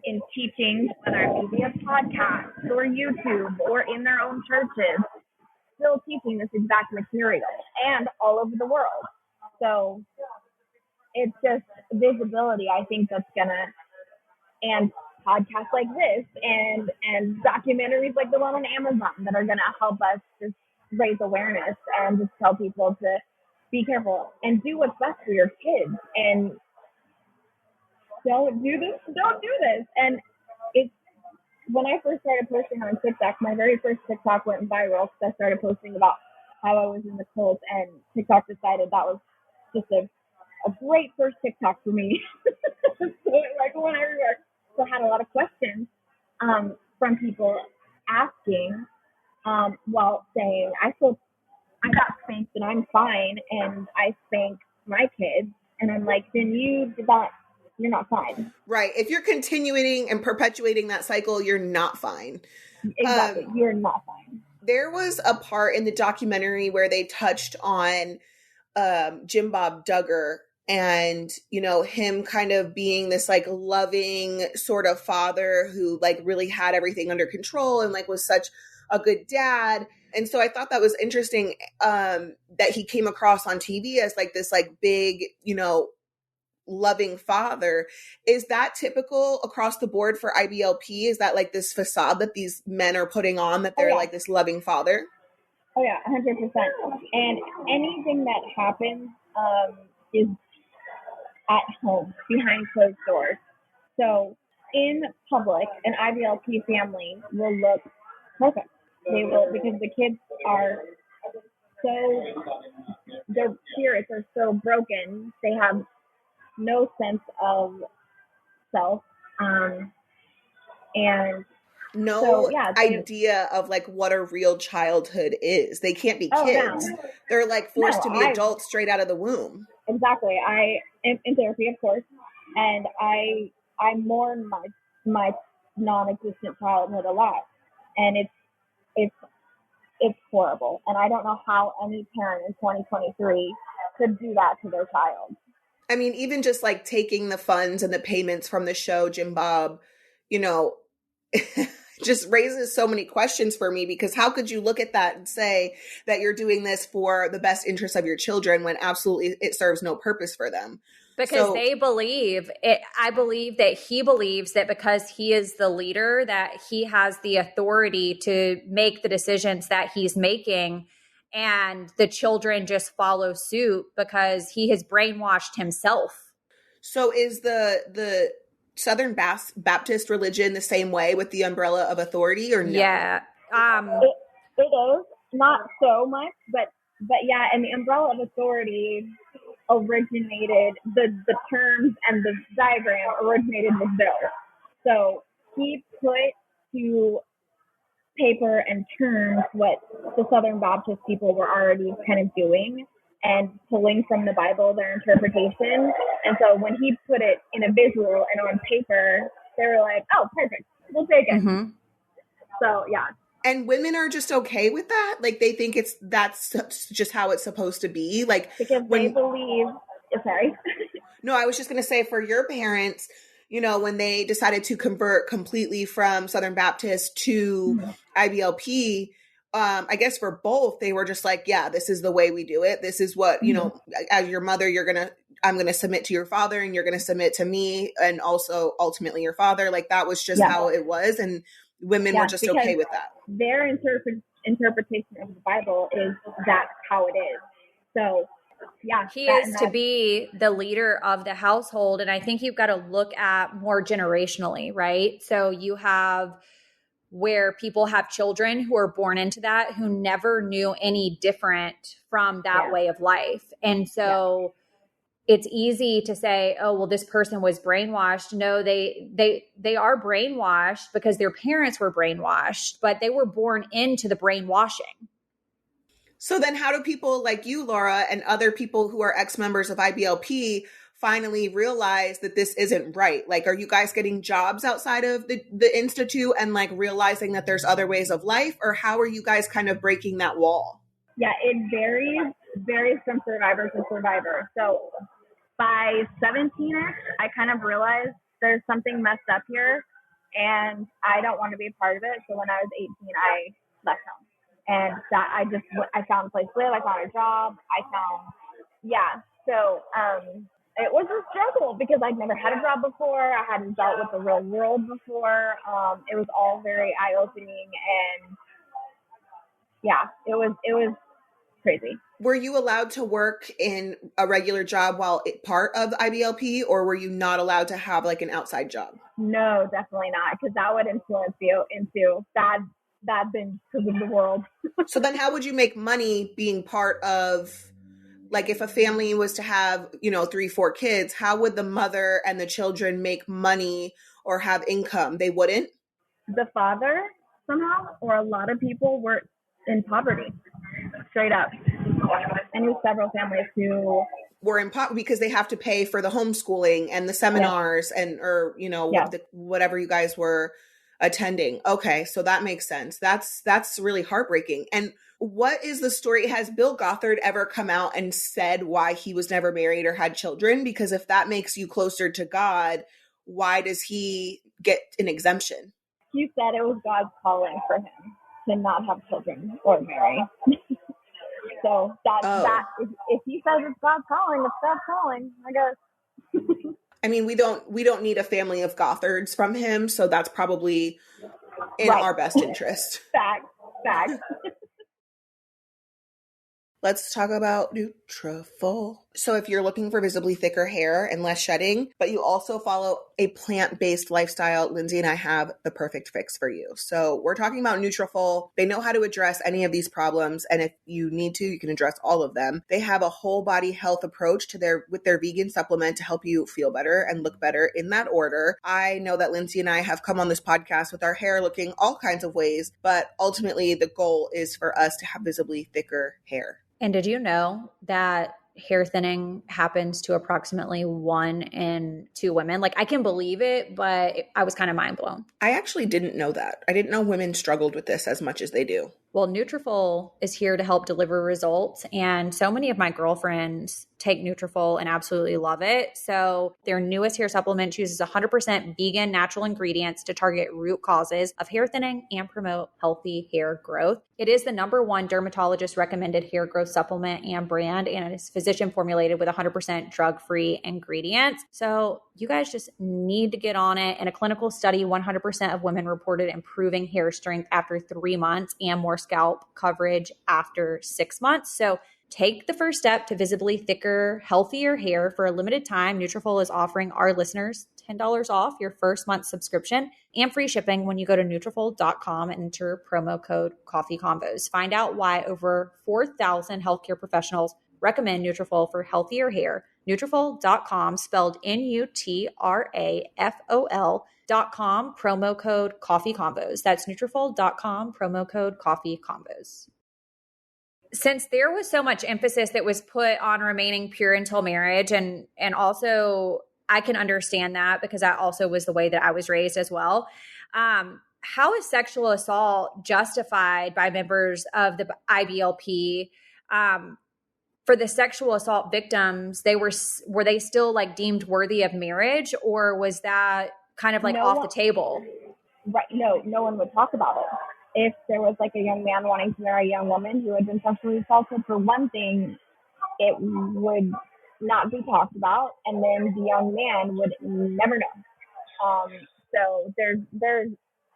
in teaching, whether it be via podcasts or YouTube or in their own churches, still teaching this exact material and all over the world. So it's just visibility, I think, that's gonna, and podcasts like this and documentaries like the one on Amazon that are gonna help us just raise awareness and just tell people to be careful and do what's best for your kids, and don't do this. And it's, when I first started posting on TikTok, my very first TikTok went viral because I started posting about how I was in the cult, and TikTok decided that was just a great first TikTok for me. So it went everywhere. So I had a lot of questions from people asking, while saying, I got spanked and I'm fine, and I spank my kids, and I'm like, then you're not fine. Right. If you're continuing and perpetuating that cycle, you're not fine. Exactly. You're not fine. There was a part in the documentary where they touched on Jim Bob Duggar and, him kind of being this like loving sort of father who like really had everything under control and like was such a good dad. And so I thought that was interesting that he came across on TV as like this like big, loving father. Is that typical across the board for IBLP? Is that like this facade that these men are putting on, that they're like this loving father? Oh yeah, 100%. And anything that happens is at home, behind closed doors. So in public, an IBLP family will look perfect. They will, because the kids are their spirits are so broken. They have no sense of self, and idea of like what a real childhood is. They can't be kids. No. They're like forced to be adults straight out of the womb. Exactly. I am in therapy, of course, and I mourn my non-existent childhood a lot, and it's horrible. And I don't know how any parent in 2023 could do that to their child. I mean, even just like taking the funds and the payments from the show Jim Bob, just raises so many questions for me, because how could you look at that and say that you're doing this for the best interest of your children when absolutely it serves no purpose for them? Because they believe it. I believe that he believes that because he is the leader, that he has the authority to make the decisions that he's making, and the children just follow suit because he has brainwashed himself. So is the Southern Baptist religion the same way, with the umbrella of authority, or no? Yeah. It is. Not so much, but yeah, and the umbrella of authority originated, the terms and the diagram originated with Bill. So he put to paper and terms what the Southern Baptist people were already kind of doing and pulling from the Bible their interpretation. And so when he put it in a visual and on paper, they were like, oh, perfect, we'll take it. Mm-hmm. So, yeah. And women are just okay with that? Like, they think that's just how it's supposed to be? Like, because they believe, sorry. No, I was just going to say, for your parents, when they decided to convert completely from Southern Baptist to IBLP, I guess for both, they were just like, yeah, this is the way we do it. This is what, as your mother, I'm going to submit to your father, and you're going to submit to me, and also ultimately your father. Like, that was just how it was. And women were just okay with that. Their interpretation of the Bible is that's how it is. So, yeah. He is to be the leader of the household. And I think you've got to look at more generationally, right? So you have where people have children who are born into that, who never knew any different from that way of life. And so it's easy to say, oh, well, this person was brainwashed. No, they are brainwashed because their parents were brainwashed, but they were born into the brainwashing. So then how do people like you, Laura, and other people who are ex-members of IBLP finally realize that this isn't right? Like, are you guys getting jobs outside of the Institute and like realizing that there's other ways of life? Or how are you guys kind of breaking that wall? Yeah, it varies from survivor to survivor. So by 17ish, I kind of realized there's something messed up here and I don't want to be a part of it. So when I was 18, I left home. And that I found a place to live. I found a job. So it was a struggle because I'd never had a job before. I hadn't dealt with the real world before. It was all very eye-opening, and yeah, it was crazy. Were you allowed to work in a regular job while part of IBLP, or were you not allowed to have like an outside job? No, definitely not, because that would influence you into bad things because of the world. So then how would you make money being part of, like, if a family was to have, 3-4 kids, how would the mother and the children make money or have income? They wouldn't? The father somehow, or a lot of people were in poverty, straight up. I knew several families who were in poverty because they have to pay for the homeschooling and the seminars whatever you guys were attending. Okay, so that makes sense. That's really heartbreaking. And what is the story? Has Bill Gothard ever come out and said why he was never married or had children? Because if that makes you closer to God, why does he get an exemption? He said it was God's calling for him to not have children or marry. So that if he says it's God's calling, it's God's calling, I guess. I mean, we don't need a family of Gothards from him, so that's probably in our best interest. Fact. Let's talk about Nutrafol. So if you're looking for visibly thicker hair and less shedding, but you also follow a plant-based lifestyle, Lindsie and I have the perfect fix for you. So we're talking about Nutrafol. They know how to address any of these problems, and if you need to, you can address all of them. They have a whole body health approach with their vegan supplement to help you feel better and look better in that order. I know that Lindsie and I have come on this podcast with our hair looking all kinds of ways, but ultimately the goal is for us to have visibly thicker hair. And did you know that hair thinning happens to approximately 1 in 2 women? Like, I can believe it, but I was kind of mind blown. I actually didn't know that. I didn't know women struggled with this as much as they do. Well, Nutrafol is here to help deliver results. And so many of my girlfriends take Nutrafol and absolutely love it. So their newest hair supplement uses 100% vegan natural ingredients to target root causes of hair thinning and promote healthy hair growth. It is the #1 dermatologist recommended hair growth supplement and brand, and it is physician formulated with 100% drug-free ingredients. So you guys just need to get on it. In a clinical study, 100% of women reported improving hair strength after 3 months and more scalp coverage after 6 months. So take the first step to visibly thicker, healthier hair. For a limited time, Nutrafol is offering our listeners $10 off your first month subscription and free shipping when you go to Nutrafol.com and enter promo code CoffeeCombos. Find out why over 4,000 healthcare professionals recommend Nutrafol for healthier hair. Nutrafol.com, spelled Nutrafol.com, promo code CoffeeCombos. That's Nutrafol.com, promo code CoffeeCombos. Since there was so much emphasis that was put on remaining pure until marriage, and also I can understand that because that also was the way that I was raised as well. How is sexual assault justified by members of the IBLP? For the sexual assault victims, were they still like deemed worthy of marriage, or was that kind of like off the table? Right. No one would talk about it. If there was like a young man wanting to marry a young woman who had been sexually assaulted, for one thing, it would not be talked about, and then the young man would never know. So there's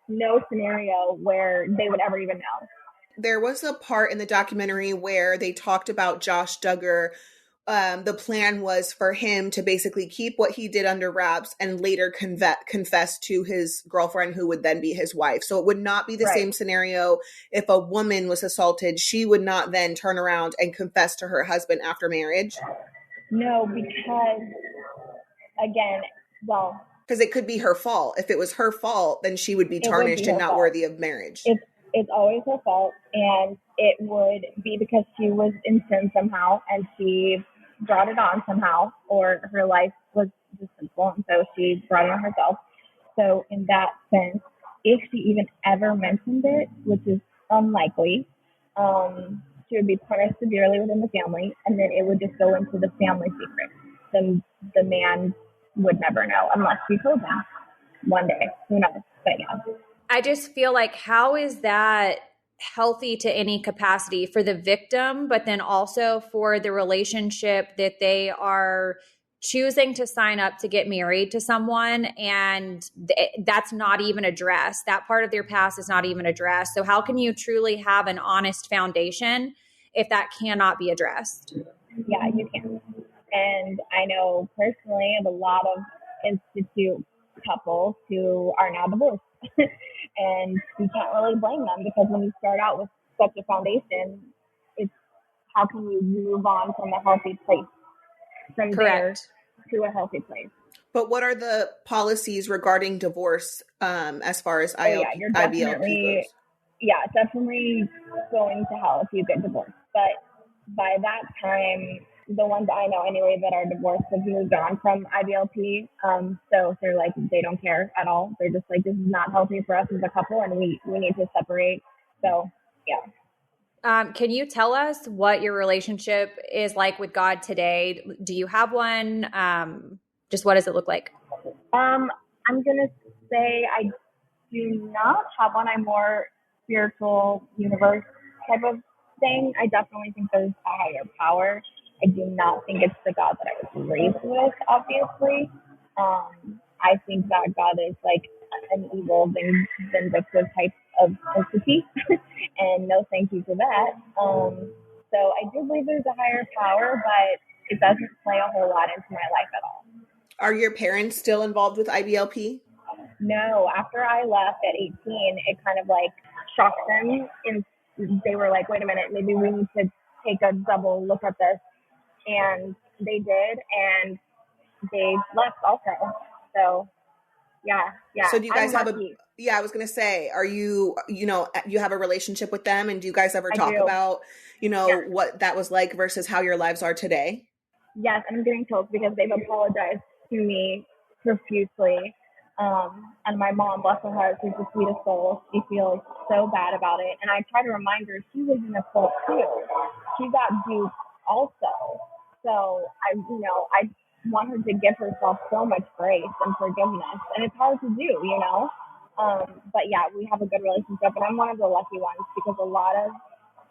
no scenario where they would ever even know. There was a part in the documentary where they talked about Josh Duggar. The plan was for him to basically keep what he did under wraps and later confess to his girlfriend, who would then be his wife. So it would not be the same scenario if a woman was assaulted. She would not then turn around and confess to her husband after marriage. No, because again, well, Because it could be her fault. If it was her fault, then she would be it would be tarnished and her not fault. worthy of marriage. It's always her fault, and it would be because she was in sin somehow, and she brought it on somehow, or her life was just sinful, and so she brought it on herself. So in that sense, if she even ever mentioned it, which is unlikely, she would be punished severely within the family, and then it would just go into the family secret. Then the man would never know unless she told him one day. Who knows? But yeah. I just feel like, how is that healthy to any capacity for the victim, but then also for the relationship that they are choosing to sign up to get married to someone, and that's not even addressed. That part of their past is not even addressed. So how can you truly have an honest foundation if that cannot be addressed? Yeah, you can. And I know personally of a lot of institute couples who are now divorced. And you can't really blame them, because when you start out with such a foundation, it's how can you move on from a healthy place from Correct. there to a healthy place. But what are the policies regarding divorce as far as You're IBLP goes? Definitely going to hell if you get divorced. But by that time, the ones I know anyway that are divorced have moved on from IBLP. So they're like, they don't care at all. They're just like, this is not healthy for us as a couple, and we need to separate. So yeah. Can you tell us what your relationship is like with God today? Do you have one? Just what does it look like? I'm gonna say I do not have one. I'm more spiritual universe type of thing. I definitely think there's a higher power. I do not think it's the God that I was raised with, obviously. I think that God is like an evil, vindictive type of entity, and no thank you for that. So I do believe there's a higher power, but it doesn't play a whole lot into my life at all. Are your parents still involved with IBLP? No, after I left at 18, it kind of like shocked them, and they were like, wait a minute, maybe we need to take a double look at this. And they did, and they left also. So yeah. So do you guys have lucky. I was going to say, are you have a relationship with them, and do you guys ever I talk do. about, Yeah. what that was like versus how your lives are today? Yes, I'm getting told because they've apologized to me profusely. And my mom, bless her heart, she's the sweetest soul. She feels so bad about it. And I try to remind her she was in a cult too. She got duped also. So I want her to give herself so much grace and forgiveness. And it's hard to do, But yeah, we have a good relationship, and I'm one of the lucky ones because a lot of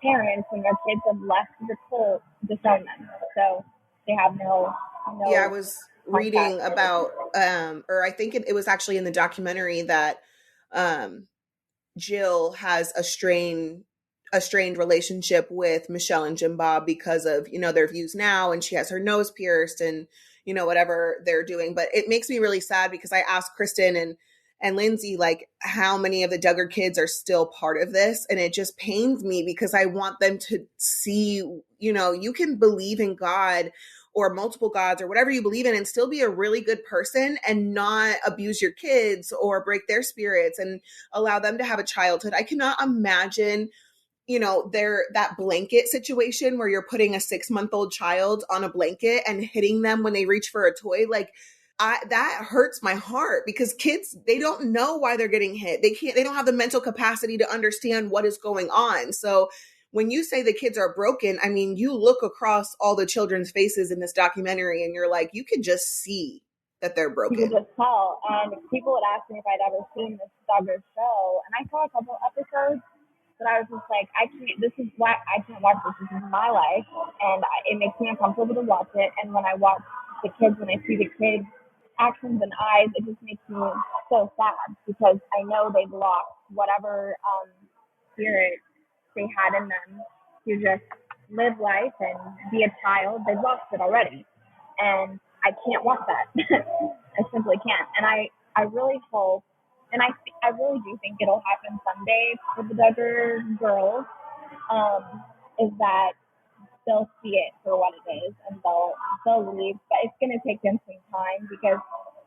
parents and their kids have left the cult disown them. So they have no. Yeah, I was reading about, or I think it was actually in the documentary that Jill has a strained relationship with Michelle and Jim Bob because of, their views now, and she has her nose pierced and, whatever they're doing. But it makes me really sad because I asked Kristen and Lindsay, like, how many of the Duggar kids are still part of this. And it just pains me because I want them to see, you can believe in God or multiple gods or whatever you believe in and still be a really good person and not abuse your kids or break their spirits and allow them to have a childhood. I cannot imagine, that blanket situation where you're putting a 6-month-old child on a blanket and hitting them when they reach for a toy. Like, that hurts my heart because kids, they don't know why they're getting hit. They don't have the mental capacity to understand what is going on. So when you say the kids are broken, I mean, you look across all the children's faces in this documentary and you're like, you can just see that they're broken. You can just tell. And people would ask me if I'd ever seen this Duggar show. And I saw a couple episodes, but I was just like, this is why I can't watch this. This is my life. And it makes me uncomfortable to watch it. And when I watch the kids, when I see the kids' actions and eyes, it just makes me so sad because I know they've lost whatever spirit they had in them to just live life and be a child. They've lost it already. And I can't watch that. I simply can't. And I really hope, and I really do think it'll happen someday for the Duggar girls, is that they'll see it for what it is and they'll leave. But it's going to take them some time because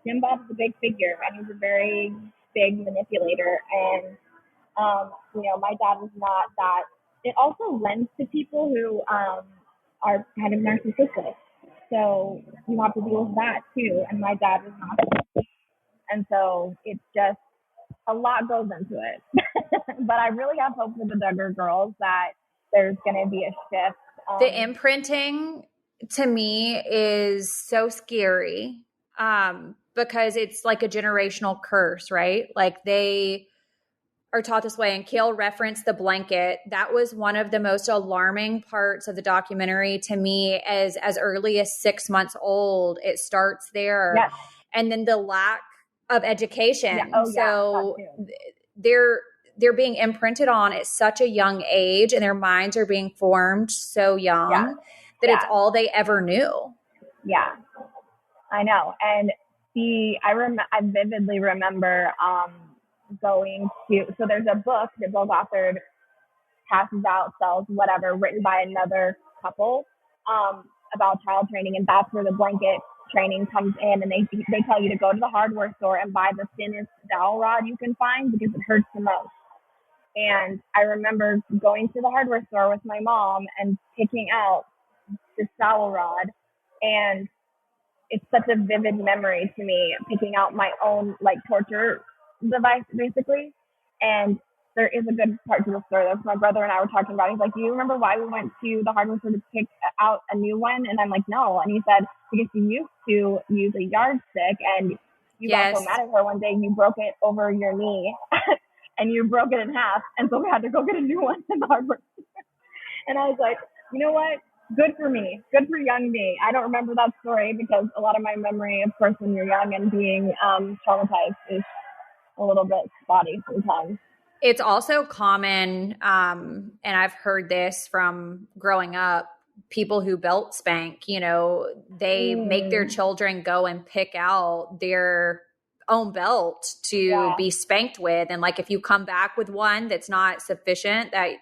Jim Bob's a big figure and he's a very big manipulator. And, my dad was not that. It also lends to people who are kind of narcissistic. So you have to deal with that too. And my dad was not. And so it's just a lot goes into it. But I really have hope for the Duggar girls that there's going to be a shift. The imprinting to me is so scary because it's like a generational curse, right? Like they are taught this way. And Kail referenced the blanket. That was one of the most alarming parts of the documentary to me as early as 6 months old. It starts there. Yes. And then the lack of education. Yeah. Oh, so yeah, they're being imprinted on at such a young age and their minds are being formed so young that it's all they ever knew. Yeah, I know. And I vividly remember going to, so there's a book that Bill Gothard passes out, sells, whatever, written by another couple about child training. And that's where the blanket training comes in. And they tell you to go to the hardware store and buy the thinnest dowel rod you can find because it hurts the most. And I remember going to the hardware store with my mom and picking out this dowel rod. And it's such a vivid memory to me, picking out my own like torture device, basically. And there is a good part to the story. That's my brother and I were talking about. He's like, do you remember why we went to the hardware store to pick out a new one? And I'm like, no. And he said, because you used to use a yardstick and you got so mad at her one day, you broke it over your knee and you broke it in half. And so we had to go get a new one in the hardware store. And I was like, you know what? Good for me. Good for young me. I don't remember that story because a lot of my memory, of course, when you're young and being traumatized is a little bit spotty sometimes. It's also common, and I've heard this from growing up, people who belt spank, they make their children go and pick out their own belt to be spanked with. And like, if you come back with one that's not sufficient, that,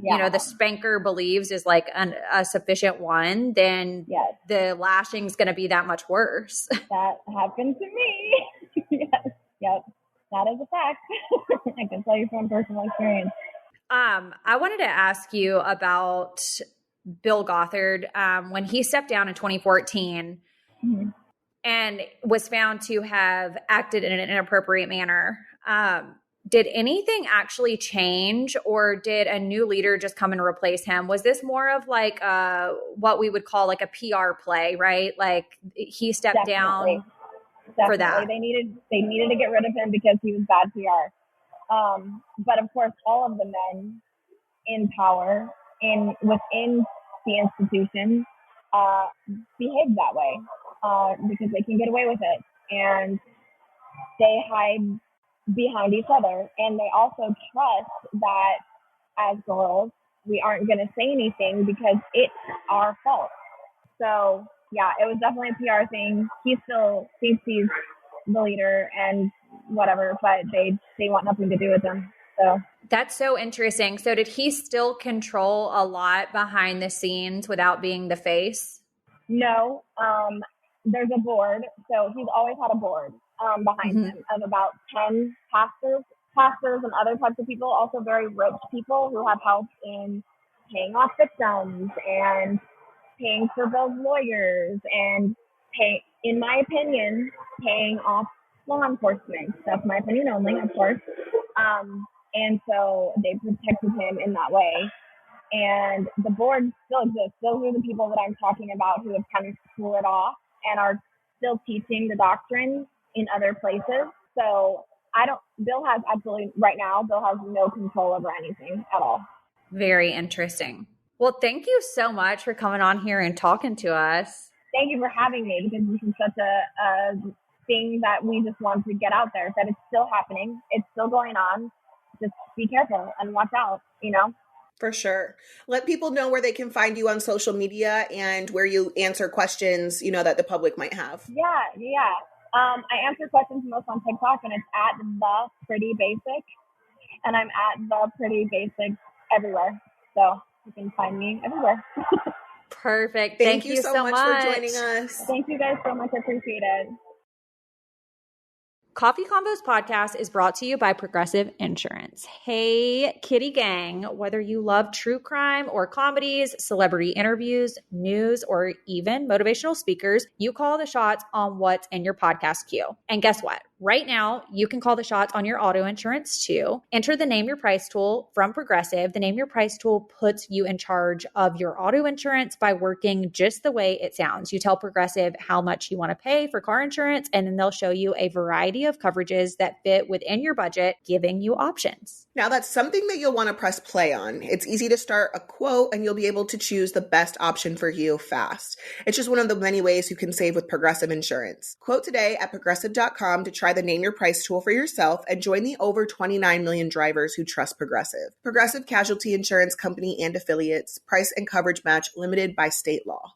the spanker believes is like a sufficient one, then the lashing is going to be that much worse. That happened to me. Yes. Yep. That is a fact. I can tell you from personal experience. I wanted to ask you about Bill Gothard when he stepped down in 2014 and was found to have acted in an inappropriate manner. Did anything actually change, or did a new leader just come and replace him? Was this more of like what we would call like a PR play, right? Like he stepped down for that. They needed to get rid of him because he was bad PR. But of course, all of the men in power within the institution behave that way because they can get away with it, and they hide behind each other. And they also trust that as girls, we aren't going to say anything because it's our fault. So yeah, it was definitely a PR thing. He still thinks he's the leader and whatever, but they want nothing to do with him. So that's so interesting. So did he still control a lot behind the scenes without being the face? No. There's a board. So he's always had a board behind him of about 10 pastors and other types of people, also very rich people who have helped in paying off victims and paying for Bill's lawyers and in my opinion, paying off law enforcement. That's my opinion only, of course. And so they protected him in that way. And the board still exists. Those are the people that I'm talking about who have kind of split off and are still teaching the doctrine in other places. So Bill has no control over anything at all. Very interesting. Well, thank you so much for coming on here and talking to us. Thank you for having me, because this is such a thing that we just want to get out there, that it's still happening. It's still going on. Just be careful and watch out, For sure. Let people know where they can find you on social media and where you answer questions, that the public might have. Yeah. I answer questions most on TikTok, and it's at The Pretty Basic. And I'm at The Pretty Basic everywhere. So you can find me everywhere. Perfect. Thank you so much for joining us. Thank you guys so much. I appreciate it. Coffee Combos podcast is brought to you by Progressive Insurance. Hey, kitty gang, whether you love true crime or comedies, celebrity interviews, news, or even motivational speakers, you call the shots on what's in your podcast queue. And guess what? Right now, you can call the shots on your auto insurance too. Enter the Name Your Price tool from Progressive. The Name Your Price tool puts you in charge of your auto insurance by working just the way it sounds. You tell Progressive how much you want to pay for car insurance, and then they'll show you a variety of coverages that fit within your budget, giving you options. Now, that's something that you'll want to press play on. It's easy to start a quote and you'll be able to choose the best option for you fast. It's just one of the many ways you can save with Progressive Insurance. Quote today at progressive.com to try the Name Your Price tool for yourself and join the over 29 million drivers who trust Progressive. Progressive Casualty Insurance Company and Affiliates. Price and coverage match limited by state law.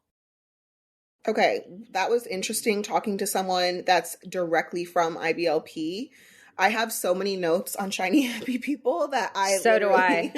Okay, that was interesting talking to someone that's directly from IBLP. I have so many notes on shiny happy people that do I.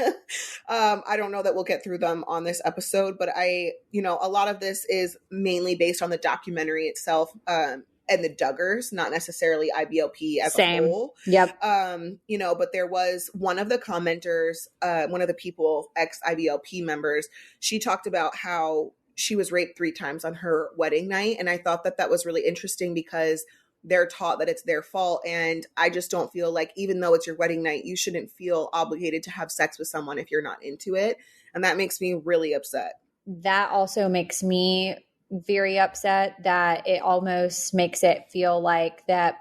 I don't know that we'll get through them on this episode, but a lot of this is mainly based on the documentary itself, and the Duggars, not necessarily IBLP as a whole. Yep. But there was one of the commenters, one of the people, ex-IBLP members, she talked about how she was raped 3 times on her wedding night. And I thought that was really interesting because they're taught that it's their fault. And I just don't feel like, even though it's your wedding night, you shouldn't feel obligated to have sex with someone if you're not into it. And that makes me really upset. That also makes me very upset that it almost makes it feel like that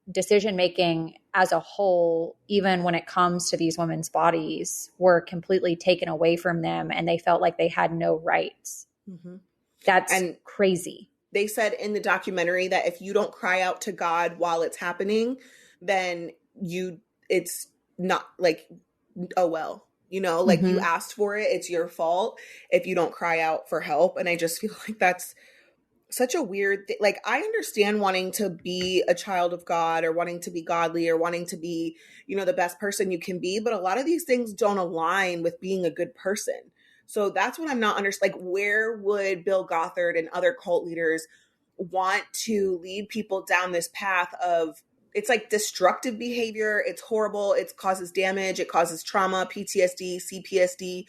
decision-making as a whole, even when it comes to these women's bodies, were completely taken away from them and they felt like they had no rights. Mm-hmm. That's crazy. They said in the documentary that if you don't cry out to God while it's happening, then it's not like, oh, well, mm-hmm. You asked for it. It's your fault if you don't cry out for help. And I just feel like that's such a weird thing. Like, I understand wanting to be a child of God or wanting to be godly or wanting to be, the best person you can be. But a lot of these things don't align with being a good person. So that's what I'm not understanding. Like, where would Bill Gothard and other cult leaders want to lead people down this path of, it's like destructive behavior. It's horrible. It causes damage. It causes trauma, PTSD, CPSD.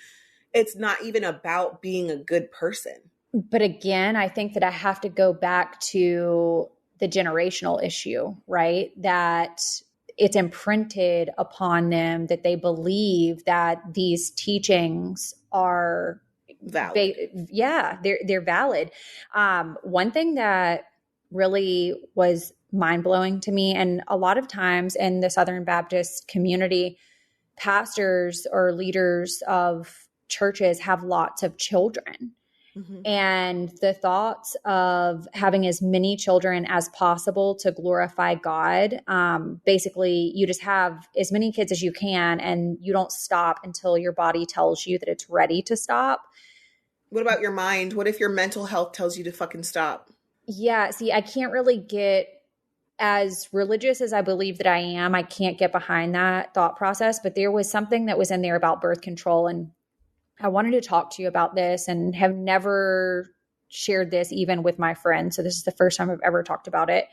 It's not even about being a good person. But again, I think that I have to go back to the generational issue, right? That it's imprinted upon them that they believe that these teachings are valid. They're valid. One thing that really was mind-blowing to me, and a lot of times in the Southern Baptist community, pastors or leaders of churches have lots of children. Mm-hmm. And the thoughts of having as many children as possible to glorify God, basically you just have as many kids as you can and you don't stop until your body tells you that it's ready to stop. What about your mind? What if your mental health tells you to fucking stop? Yeah, see, I can't really get, as religious as I believe that I am, I can't get behind that thought process. But there was something that was in there about birth control, and I wanted to talk to you about this and have never shared this even with my friends. So this is the first time I've ever talked about it.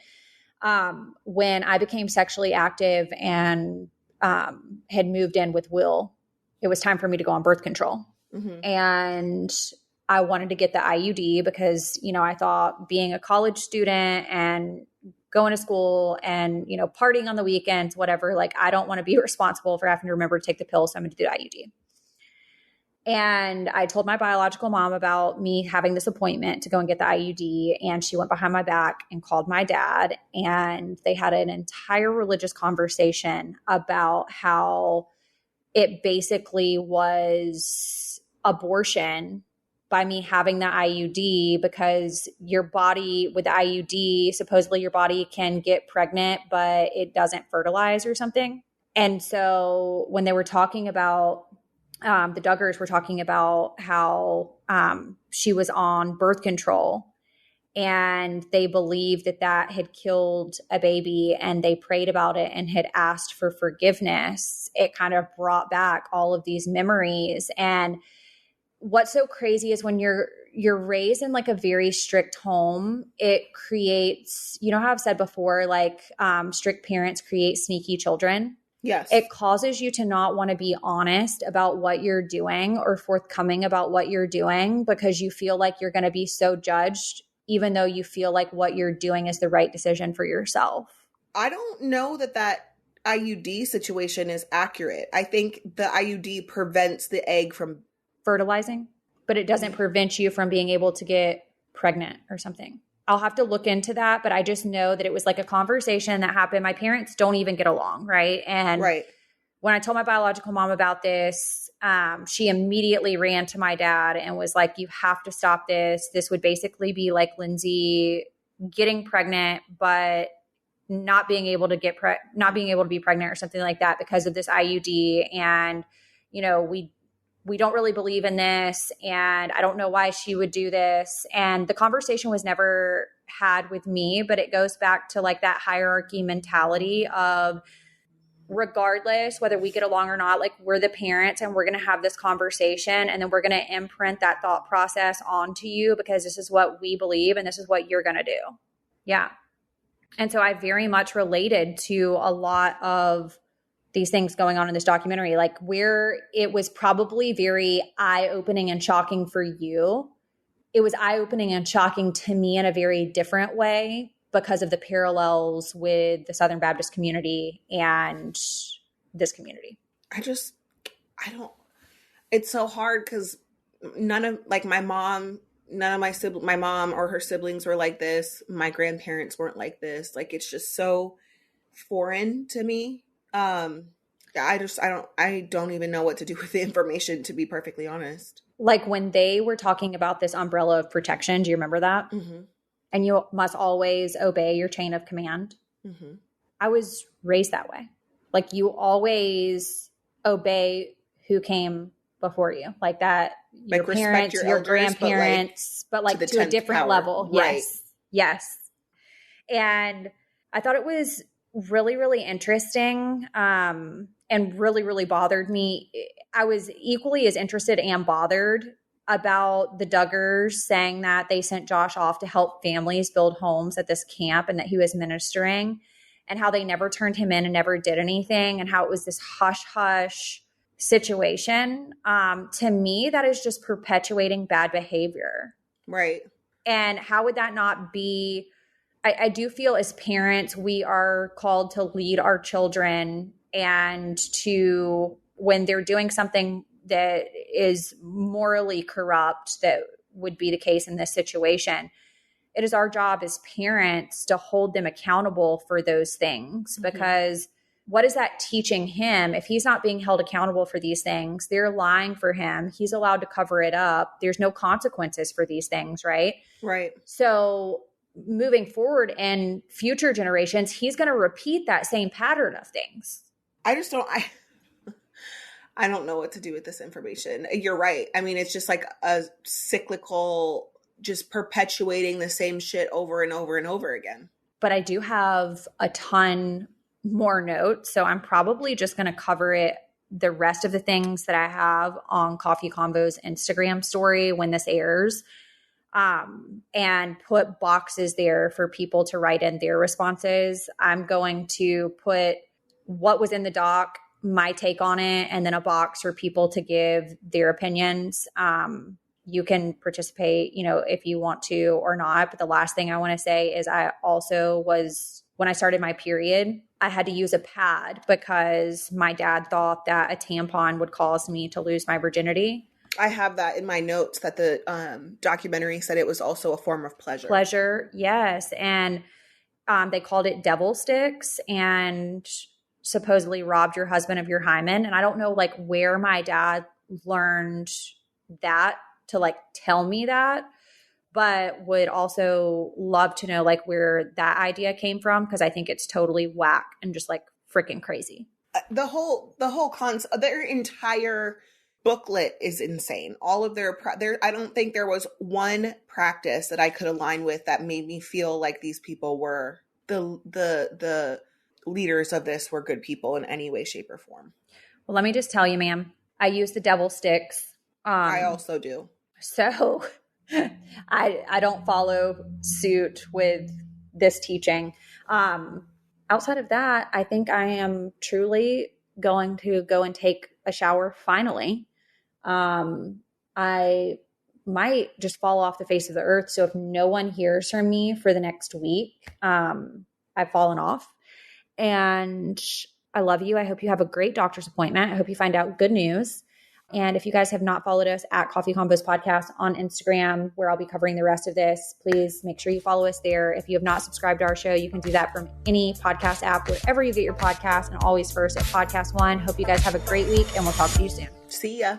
When I became sexually active and had moved in with Will, it was time for me to go on birth control. Mm-hmm. And I wanted to get the IUD because, I thought being a college student and going to school and, partying on the weekends, whatever, like I don't want to be responsible for having to remember to take the pill. So I'm going to do the IUD. And I told my biological mom about me having this appointment to go and get the IUD. And she went behind my back and called my dad. And they had an entire religious conversation about how it basically was abortion by me having the IUD, because your body with the IUD, supposedly your body can get pregnant, but it doesn't fertilize or something. And so when they were talking about the Duggars were talking about how she was on birth control and they believed that had killed a baby, and they prayed about it and had asked for forgiveness. It kind of brought back all of these memories. And what's so crazy is when you're raised in like a very strict home, it creates, you know how I've said before, like strict parents create sneaky children. Yes. It causes you to not want to be honest about what you're doing or forthcoming about what you're doing because you feel like you're going to be so judged, even though you feel like what you're doing is the right decision for yourself. I don't know that IUD situation is accurate. I think the IUD prevents the egg from fertilizing, but it doesn't prevent you from being able to get pregnant or something. I'll have to look into that, but I just know that it was like a conversation that happened. My parents don't even get along, right? And when I told my biological mom about this, she immediately ran to my dad and was like, you have to stop this. This would basically be like Lindsie getting pregnant, but not being able to be pregnant or something like that because of this IUD. And, you know, we don't really believe in this, and I don't know why she would do this. And the conversation was never had with me, but it goes back to like that hierarchy mentality of regardless whether we get along or not, like we're the parents and we're going to have this conversation and then we're going to imprint that thought process onto you because this is what we believe and this is what you're going to do. Yeah. And so I very much related to a lot of these things going on in this documentary, like where it was probably very eye-opening and shocking for you. It was eye-opening and shocking to me in a very different way because of the parallels with the Southern Baptist community and this community. It's so hard because my mom or her siblings were like this. My grandparents weren't like this. Like, it's just so foreign to me. I don't even know what to do with the information, to be perfectly honest. Like when they were talking about this umbrella of protection, do you remember that? Mm-hmm. And you must always obey your chain of command. Mm-hmm. I was raised that way. Like you always obey who came before you, like that, your parents, your grandparents, but like to a different level. Right. Yes. And I thought it was really, really interesting and really, really bothered me. I was equally as interested and bothered about the Duggars saying that they sent Josh off to help families build homes at this camp and that he was ministering, and how they never turned him in and never did anything, and how it was this hush-hush situation. To me, that is just perpetuating bad behavior. Right. And how would that not be? I do feel as parents, we are called to lead our children, and to, when they're doing something that is morally corrupt, that would be the case in this situation, it is our job as parents to hold them accountable for those things. Mm-hmm. Because what is that teaching him? If he's not being held accountable for these things, they're lying for him. He's allowed to cover it up. There's no consequences for these things, right? Right. So moving forward in future generations, he's going to repeat that same pattern of things. I don't know what to do with this information. You're right. I mean, it's just like a cyclical, just perpetuating the same shit over and over and over again. But I do have a ton more notes, so I'm probably just going to cover it, the rest of the things that I have, on Coffee Convo's Instagram story when this airs, and put boxes there for people to write in their responses. I'm going to put what was in the doc, my take on it, and then a box for people to give their opinions. You can participate, if you want to or not. But the last thing I want to say is I also was, when I started my period, I had to use a pad because my dad thought that a tampon would cause me to lose my virginity. I have that in my notes, that the documentary said it was also a form of pleasure. Pleasure, yes. And they called it devil sticks, and supposedly robbed your husband of your hymen. And I don't know like where my dad learned that to like tell me that, but would also love to know like where that idea came from, because I think it's totally whack and just like freaking crazy. The whole concept, their entire booklet is insane. All of their I don't think there was one practice that I could align with that made me feel like these people were the leaders of this were good people in any way, shape, or form. Well, let me just tell you, ma'am, I use the devil sticks I also do. So I don't follow suit with this teaching. Outside of that, I think I am truly going to go and take a shower finally. I might just fall off the face of the earth. So if no one hears from me for the next week, I've fallen off. And I love you. I hope you have a great doctor's appointment. I hope you find out good news. And if you guys have not followed us at Coffee Combos Podcast on Instagram, where I'll be covering the rest of this, please make sure you follow us there. If you have not subscribed to our show, you can do that from any podcast app, wherever you get your podcast, and always first at Podcast One. Hope you guys have a great week, and we'll talk to you soon. See ya.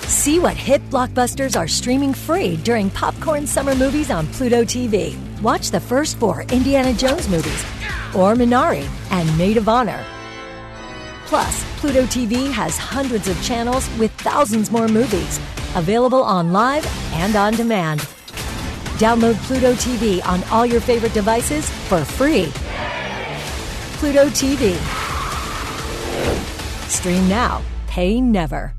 See what hit blockbusters are streaming free during Popcorn Summer Movies on Pluto TV. Watch the first 4 Indiana Jones movies, or Minari and Maid of Honor. Plus, Pluto TV has hundreds of channels with thousands more movies, available on live and on demand. Download Pluto TV on all your favorite devices for free. Pluto TV. Stream now, pay never.